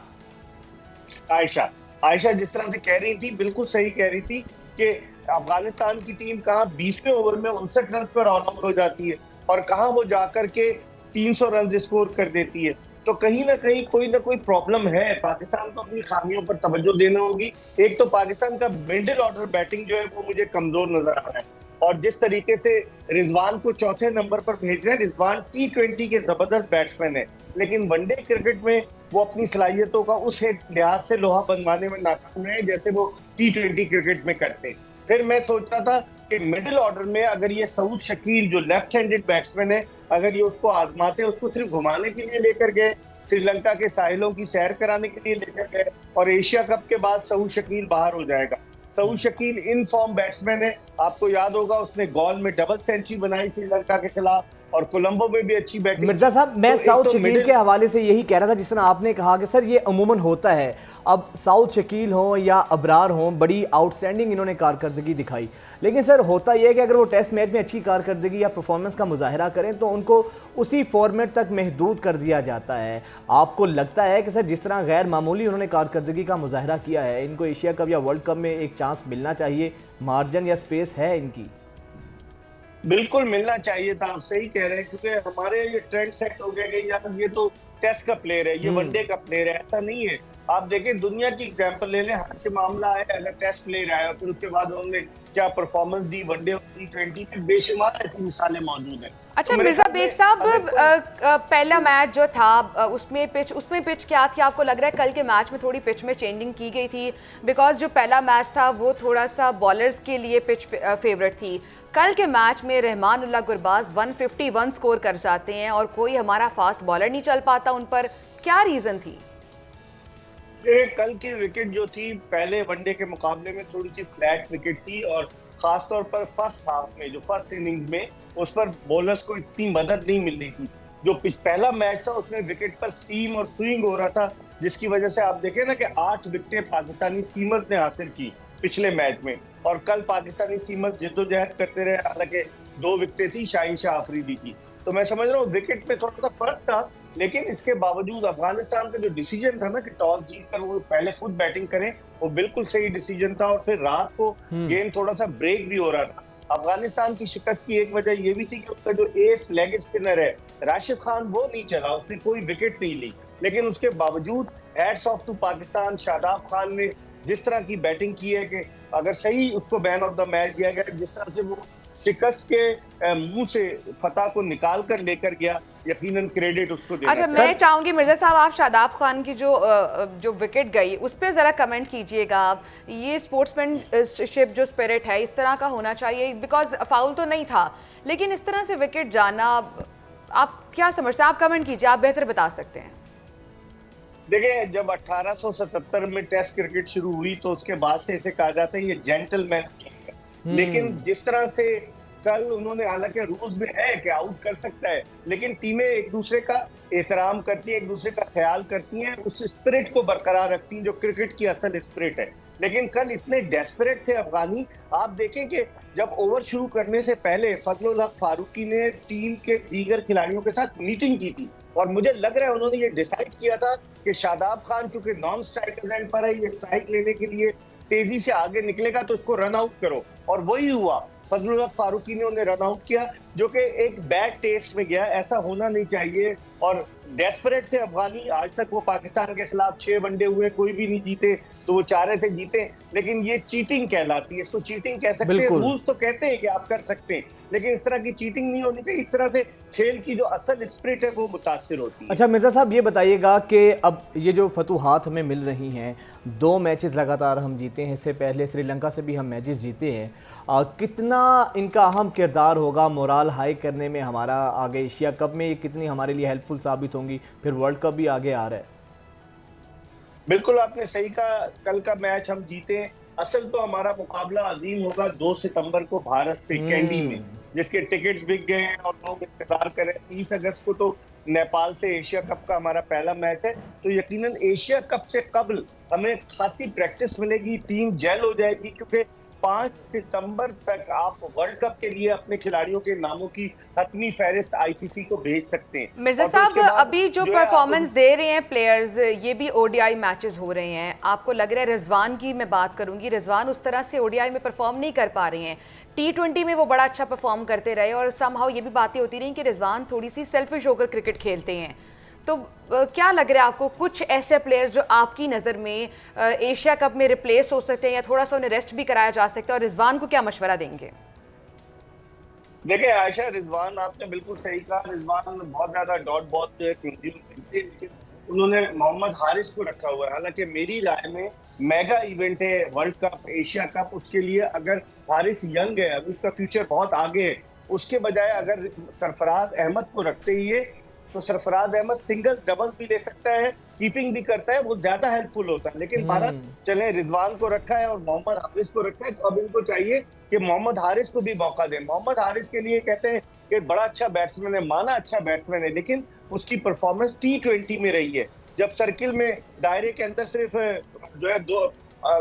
जिस तरह से कह रही थी, बिल्कुल सही कह रही थी कि अफगानिस्तान की टीम कहाँ 20वें ओवर में 59 रन पर ऑल आउट हो जाती है और कहाँ वो जाकर के 300 रन स्कोर कर देती है। तो कहीं ना कहीं कोई ना कोई प्रॉब्लम है। पाकिस्तान को अपनी खामियों पर तवज्जो देना होगी। एक तो पाकिस्तान का मिडिल ऑर्डर बैटिंग जो है वो मुझे कमजोर नजर आ रहा है और जिस तरीके से रिजवान को चौथे नंबर पर भेज रहे हैं, रिजवान T20 के जबरदस्त बैट्समैन है, लेकिन वनडे क्रिकेट में वो अपनी सलाहियतों का उस लिहाज से लोहा बनवाने में नाकाम रहे जैसे वो T20 क्रिकेट में करते हैं। फिर मैं सोच रहा था कि मिडिल ऑर्डर में अगर ये सऊद शकील जो लेफ्ट हैंडेड बैट्समैन है, अगर ये उसको आजमाते, उसको सिर्फ घुमाने के लिए लेकर गए, श्रीलंका के साहिलों की सैर कराने के लिए लेकर गए और एशिया कप के बाद सऊद शकील बाहर हो जाएगा। Saud Shakeel in form batsman है, आपको याद होगा उसने गॉल में डबल सेंचुरी बनाई श्रीलंका के खिलाफ और कोलंबो में भी अच्छी बैटिंग। मिर्जा साहब, मैं साउथ शकील के हवाले से यही कह रहा था, जिस तरह आपने कहा कि सर ये अमूमन होता है, अब साउथ शकील हो या अबरार हो, बड़ी आउटस्टैंडिंग इन्होंने कारकर्दगी दिखाई, लेकिन सर होता यह है कि अगर वो टेस्ट मैच में अच्छी कारकर्दगी या परफॉर्मेंस का मुजाहरा करें तो उनको उसी फॉर्मेट तक महदूद कर दिया जाता है। आपको लगता है कि सर जिस तरह गैर मामूली उन्होंने कारकर्दगी का मुजाहरा किया है, इनको एशिया कप या वर्ल्ड कप में एक चांस मिलना चाहिए, मार्जिन या स्पेस है इनकी? बिल्कुल मिलना चाहिए था, आप सही कह रहे हैं, क्योंकि हमारे ये ट्रेंड सेट हो गया कि यार ये तो टेस्ट का प्लेयर है, ये वनडे का प्लेयर है। ऐसा नहीं है। आप देखें दुनिया की एग्जांपल ले लें, हाशिम आमला है, अगर टेस्ट प्लेयर आया फिर उसके बाद उन्होंने क्या परफॉर्मेंस दी वनडे और T20 में, बेशुमार ऐसी मिसालें मौजूद हैं। अच्छा मिर्जा बेग साहब, पहला मैच जो था उसमें पिच क्या थी? आपको लग रहा है कल के मैच में थोड़ी पिच में चेंजिंग की गई थी? बिकॉज जो पहला मैच था वो थोड़ा सा बॉलर्स के लिए पिच फेवरेट थी। कल के मैच में रहमानुल्लाह गुरबाज 151 स्कोर कर जाते हैं और कोई हमारा फास्ट बॉलर नहीं चल पाता उन पर, क्या रीजन थी? कल की विकेट जो थी पहले वनडे के मुकाबले में थोड़ी सी फ्लैट विकेट थी और खासतौर पर फर्स्ट हाफ में, जो फर्स्ट इनिंग्स में, उस पर बॉलर्स को इतनी मदद नहीं मिल रही थी। जो पहला मैच था उसमें विकेट पर स्टीम और स्विंग हो रहा था, जिसकी वजह से आप देखें ना कि 8 विकेटें पाकिस्तानी सीमर्स ने हासिल की पिछले मैच में और कल पाकिस्तानी सीमर्स जिद्दोजहद करते रहे, हालांकि 2 विकेटें थी शाहीन शाह अफरीदी की। तो मैं समझ रहा हूँ विकेट पे थोड़ा सा फर्क था, लेकिन इसके बावजूद अफगानिस्तान का जो डिसीजन था ना कि टॉस जीतकर वो पहले खुद बैटिंग करें, वो बिल्कुल सही डिसीजन था और फिर रात को गेम थोड़ा सा ब्रेक भी हो रहा था। अफगानिस्तान की शिकस्त की एक वजह ये भी थी कि उसका जो एस लेग स्पिनर है राशिद खान, वो नहीं चला, उसने कोई विकेट नहीं ली, लेकिन उसके बावजूद hats off to Pakistan, Shadab Khan ने जिस तरह की बैटिंग की है कि अगर सही उसको मैन ऑफ द मैच दिया गया, जिस तरह से वो शिकस्त के मुंह से फतह को निकाल कर लेकर गया, यकीनन क्रेडिट उसको देना अच्छा, चाहिए। मैं चाहूंगी मिर्जा साहब, आप शादाब खान की जो विकेट गई उस पर ज़रा कमेंट कीजिएगा आप। ये स्पोर्ट्समैनशिप जो स्पिरिट है इस तरह का होना चाहिए, बिकॉज फाउल तो नहीं था, लेकिन इस तरह से विकेट जाना, आप क्या समझते हैं? आप कमेंट कीजिए, आप बेहतर बता सकते हैं। देखिए, जब 1877 में टेस्ट क्रिकेट शुरू हुई तो उसके बाद से इसे कहा जाता है ये जेंटलमैन गेम है। लेकिन जिस तरह से कल उन्होंने, हालांकि रूल्स में है कि आउट कर सकता है, लेकिन टीमें एक दूसरे का एहतराम करती है, एक दूसरे का ख्याल करती हैं, उस स्पिरिट को बरकरार रखती हैं जो क्रिकेट की असल स्पिरिट है। लेकिन कल इतने डेस्परेट थे अफगानी। आप देखें कि जब ओवर शुरू करने से पहले फजलुल हक फारूकी ने टीम के दीगर खिलाड़ियों के साथ मीटिंग की थी और मुझे लग रहा है उन्होंने ये डिसाइड किया था कि शादाब खान चूंकि नॉन स्ट्राइकर एंड पर है, ये स्ट्राइक लेने के लिए तेजी से आगे निकलेगा तो इसको रन आउट करो, और वही हुआ। फजलुल हक फारूकी ने उन्हें रन आउट किया, जो कि एक बैड टेस्ट में गया। ऐसा होना नहीं चाहिए। और डेस्परेट थे अफगानी। आज तक वो पाकिस्तान के खिलाफ 6 वनडे हुए, कोई भी नहीं जीते, तो वो चाह रहे थे जीते, लेकिन ये चीटिंग कहलाती है। इसको चीटिंग कह सकते हैं। रूल्स तो कहते हैं कि आप कर सकते हैं, लेकिन इस तरह की चीटिंग नहीं होनी चाहिए। इस तरह से खेल की जो असल स्पिरिट है वो मुतासिर होती है। अच्छा मिर्जा साहब, ये बताइएगा कि अब ये जो फतूहात हमें मिल रही हैं, 2 मैचेस लगातार हम जीते हैं, इससे पहले श्रीलंका से भी हम मैचेस जीते हैं, कितना इनका अहम किरदार होगा मोराल हाई करने में हमारा आगे एशिया कप में? ये कितनी हमारे लिए हेल्पफुल साबित होंगी? फिर वर्ल्ड कप भी आगे आ रहा है। बिल्कुल आपने सही कहा, कल का मैच हम जीते। असल तो हमारा मुकाबला अजीम होगा 2 सितंबर को भारत से कैंडी में, जिसके टिकट्स बिक गए हैं और लोग इंतजार कर रहे हैं। 30 अगस्त को तो नेपाल से एशिया कप का हमारा पहला मैच है, तो यकीनन एशिया कप से कबल हमें खासी प्रैक्टिस मिलेगी, टीम जेल हो जाएगी, क्योंकि 5 सितंबर तक आप वर्ल्ड कप के लिए अपने खिलाड़ियों के नामों की हतमी फहरिस्त आईसीसी को भेज सकते हैं। मिर्जा साहब, अभी जो परफॉर्मेंस दे रहे हैं प्लेयर्स, ये भी ओडीआई मैचेस हो रहे हैं, आपको लग रहा है? रिजवान की मैं बात करूंगी, रिजवान उस तरह से ओडीआई में परफॉर्म नहीं कर पा रहे हैं। T20 में वो बड़ा अच्छा परफॉर्म करते रहे और समहाउ ये भी बातें होती रही कि रिजवान थोड़ी सी सेल्फिश होकर क्रिकेट खेलते हैं। तो क्या लग रहा है आपको, कुछ ऐसे प्लेयर्स जो आपकी नज़र में एशिया कप में रिप्लेस हो सकते हैं या थोड़ा सा उन्हें रेस्ट भी कराया जा सकता है, और रिजवान को क्या मशवरा देंगे? देखिए आयशा, रिजवान आपने बिल्कुल सही कहा। रिजवान बहुत ज्यादा डॉट बॉल कंज्यूम करते हैं, लेकिन उन्होंने मोहम्मद हारिस को रखा हुआ है। हालांकि मेरी राय में मेगा इवेंट है वर्ल्ड कप, एशिया कप, उसके लिए अगर हारिस यंग है, अभी उसका फ्यूचर बहुत आगे है, उसके बजाय अगर सरफराज अहमद को रखते ही है तो सरफराज अहमद सिंगल्स डबल्स भी ले सकता है, कीपिंग भी करता है, वो ज्यादा हेल्पफुल होता है। लेकिन भारत चले रिजवान को रखा है और मोहम्मद हारिस को रखा है, तो अब इनको चाहिए कि मोहम्मद हारिस को भी मौका दें। मोहम्मद हारिस के लिए कहते हैं कि बड़ा अच्छा बैट्समैन है, माना अच्छा बैट्समैन है, लेकिन उसकी परफॉर्मेंस T20 में रही है, जब सर्किल में दायरे के अंदर सिर्फ जो है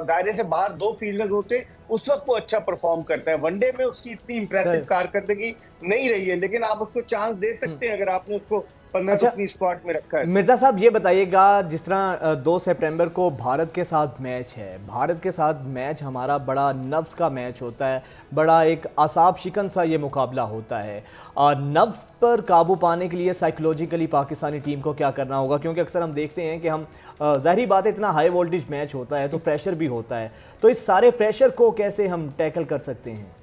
दायरे से बाहर 2 फील्डर होते, उस वक्त वो अच्छा परफॉर्म करता है। वनडे में उसकी इतनी इंप्रेसिव कारकर्दगी नहीं रही है, लेकिन आप उसको चांस दे सकते हैं अगर आपने उसको 15 स्पॉट में रखा है। मिर्जा साहब ये बताइएगा, जिस तरह 2 सितंबर को भारत के साथ मैच है, भारत के साथ मैच हमारा बड़ा नफ्स का मैच होता है, बड़ा एक आसाब शिकन सा ये मुकाबला होता है, और नफ्स पर काबू पाने के लिए साइकोलॉजिकली पाकिस्तानी टीम को क्या करना होगा? क्योंकि अक्सर हम देखते हैं कि हम ज़ाहिरी बात है, इतना हाई वोल्टेज मैच होता है तो प्रेशर भी होता है, तो इस सारे प्रेशर को कैसे हम टैकल कर सकते हैं?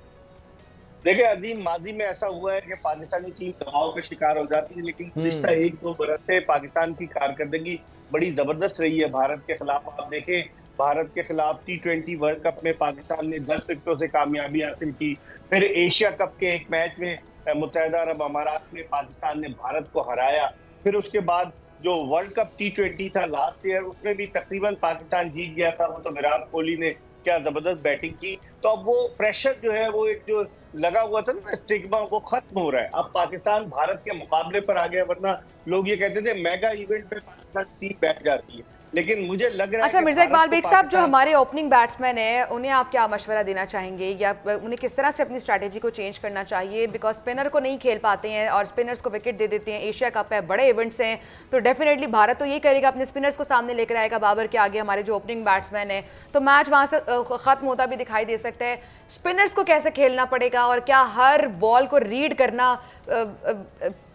देखिए अजीम, माजी में ऐसा हुआ है कि पाकिस्तानी टीम दबाव का शिकार हो जाती है, लेकिन पिछला 1-2 बरस से पाकिस्तान की कारकर्दगी बड़ी जबरदस्त रही है भारत के खिलाफ। आप देखें, भारत के खिलाफ T20 वर्ल्ड कप में पाकिस्तान ने 10 विकेटों से कामयाबी हासिल की। फिर एशिया कप के एक मैच में मुत्तहिदा अरब अमारात में पाकिस्तान ने भारत को हराया। फिर उसके बाद जो वर्ल्ड कप T20 था लास्ट ईयर, उसमें भी तकरीबन पाकिस्तान जीत गया था। वो तो विराट कोहली ने क्या जबरदस्त बैटिंग की। तो अब वो प्रेशर जो है, वो एक जो लगा हुआ था ना स्टिग्मा, वो खत्म हो रहा है। अब पाकिस्तान भारत के मुकाबले पर आ गया, वरना लोग ये कहते थे मेगा इवेंट पे पाकिस्तान टीम बैठ जाती है, लेकिन मुझे लग रहा है। अच्छा मिर्जा इकबाल बेग साहब, जो हमारे ओपनिंग बैट्समैन हैं, उन्हें आप क्या मशवरा देना चाहेंगे, या उन्हें किस तरह से अपनी स्ट्रैटेजी को चेंज करना चाहिए? बिकॉज स्पिनर को नहीं खेल पाते हैं और स्पिनर्स को विकेट दे देते हैं। एशिया कप है, बड़े इवेंट्स हैं, तो डेफिनेटली भारत तो ये करेगा, अपने स्पिनर्स को सामने लेकर आएगा बाबर के आगे, हमारे जो ओपनिंग बैट्समैन हैं, तो मैच वहाँ से ख़त्म होता भी दिखाई दे सकता है। स्पिनर्स को कैसे खेलना पड़ेगा और क्या हर बॉल को रीड करना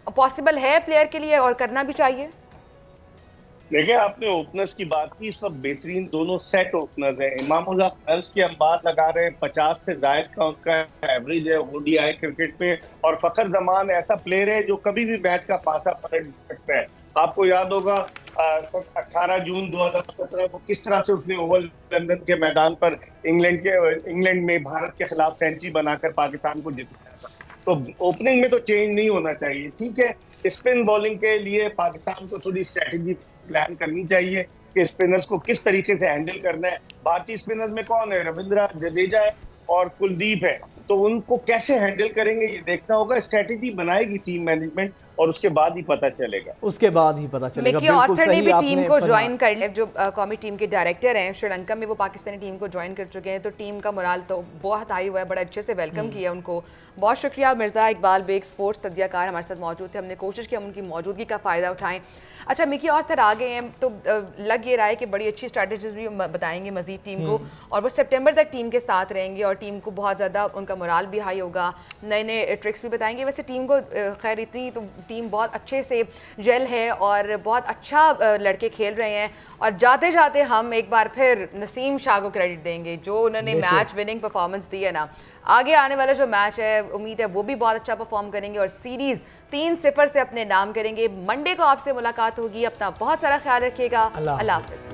पॉसिबल है प्लेयर के लिए और करना भी चाहिए? देखिए, आपने ओपनर्स की बात की, सब बेहतरीन दोनों सेट ओपनर्स हैं। इमामुल्लाह फर्ज के अंबार लगा रहे हैं, 50 से जायद का उनका एवरेज है ओडीआई क्रिकेट में, और फखर जमान ऐसा प्लेयर है जो कभी भी मैच का पासा पलट सकता है। आपको याद होगा 18 जून 2017 को किस तरह से उसने ओवल लंदन के मैदान पर इंग्लैंड में भारत के खिलाफ सेंचुरी बनाकर पाकिस्तान को जिताया था। तो ओपनिंग में तो चेंज नहीं होना चाहिए, ठीक है। स्पिन बॉलिंग के लिए पाकिस्तान को थोड़ी स्ट्रेटेजी प्लान करनी चाहिए कि स्पिनर्स को किस तरीके से हैंडल करना है। भारतीय स्पिनर्स में कौन है? रविंद्र जडेजा है और कुलदीप है, तो उनको कैसे हैंडल करेंगे ये देखना होगा। स्ट्रेटेजी बनाएगी टीम मैनेजमेंट और उसके बाद ही पता चलेगा। उसके बाद ही पता चलेगा। मिकी ऑर्थर ने भी टीम को ज्वाइन कर लिया, जो कौमी टीम के डायरेक्टर हैं श्रीलंका में, वो पाकिस्तानी टीम को ज्वाइन कर चुके हैं। तो टीम का मोराल तो बहुत हाई हुआ है, बड़ा अच्छे से वेलकम किया उनको। बहुत शुक्रिया। मिर्ज़ा इकबाल बेग स्पोर्ट्स तज्जियाकार हमारे साथ मौजूद थे, हमने कोशिश की हम उनकी मौजूदगी का फ़ायदा उठाएं। अच्छा, मिकी ऑर्थर आ गए हैं तो लग ये रहा है कि बड़ी अच्छी स्ट्रैटेजीज भी बताएंगे मजीद टीम को, और वो सितंबर तक टीम के साथ रहेंगे और टीम को बहुत ज़्यादा उनका मोराल भी हाई होगा, नए नए ट्रिक्स भी बताएंगे। वैसे टीम को खैर इतनी तो टीम बहुत अच्छे से जेल है और बहुत अच्छा लड़के खेल रहे हैं। और जाते जाते हम एक बार फिर नसीम शाह को क्रेडिट देंगे, जो उन्होंने मैच विनिंग परफॉर्मेंस दी है ना। आगे आने वाला जो मैच है उम्मीद है वो भी बहुत अच्छा परफॉर्म करेंगे और सीरीज़ 3-0 से अपने नाम करेंगे। मंडे को आपसे मुलाकात होगी, अपना बहुत सारा ख्याल रखिएगा। अल्लाह हाफ़िज़।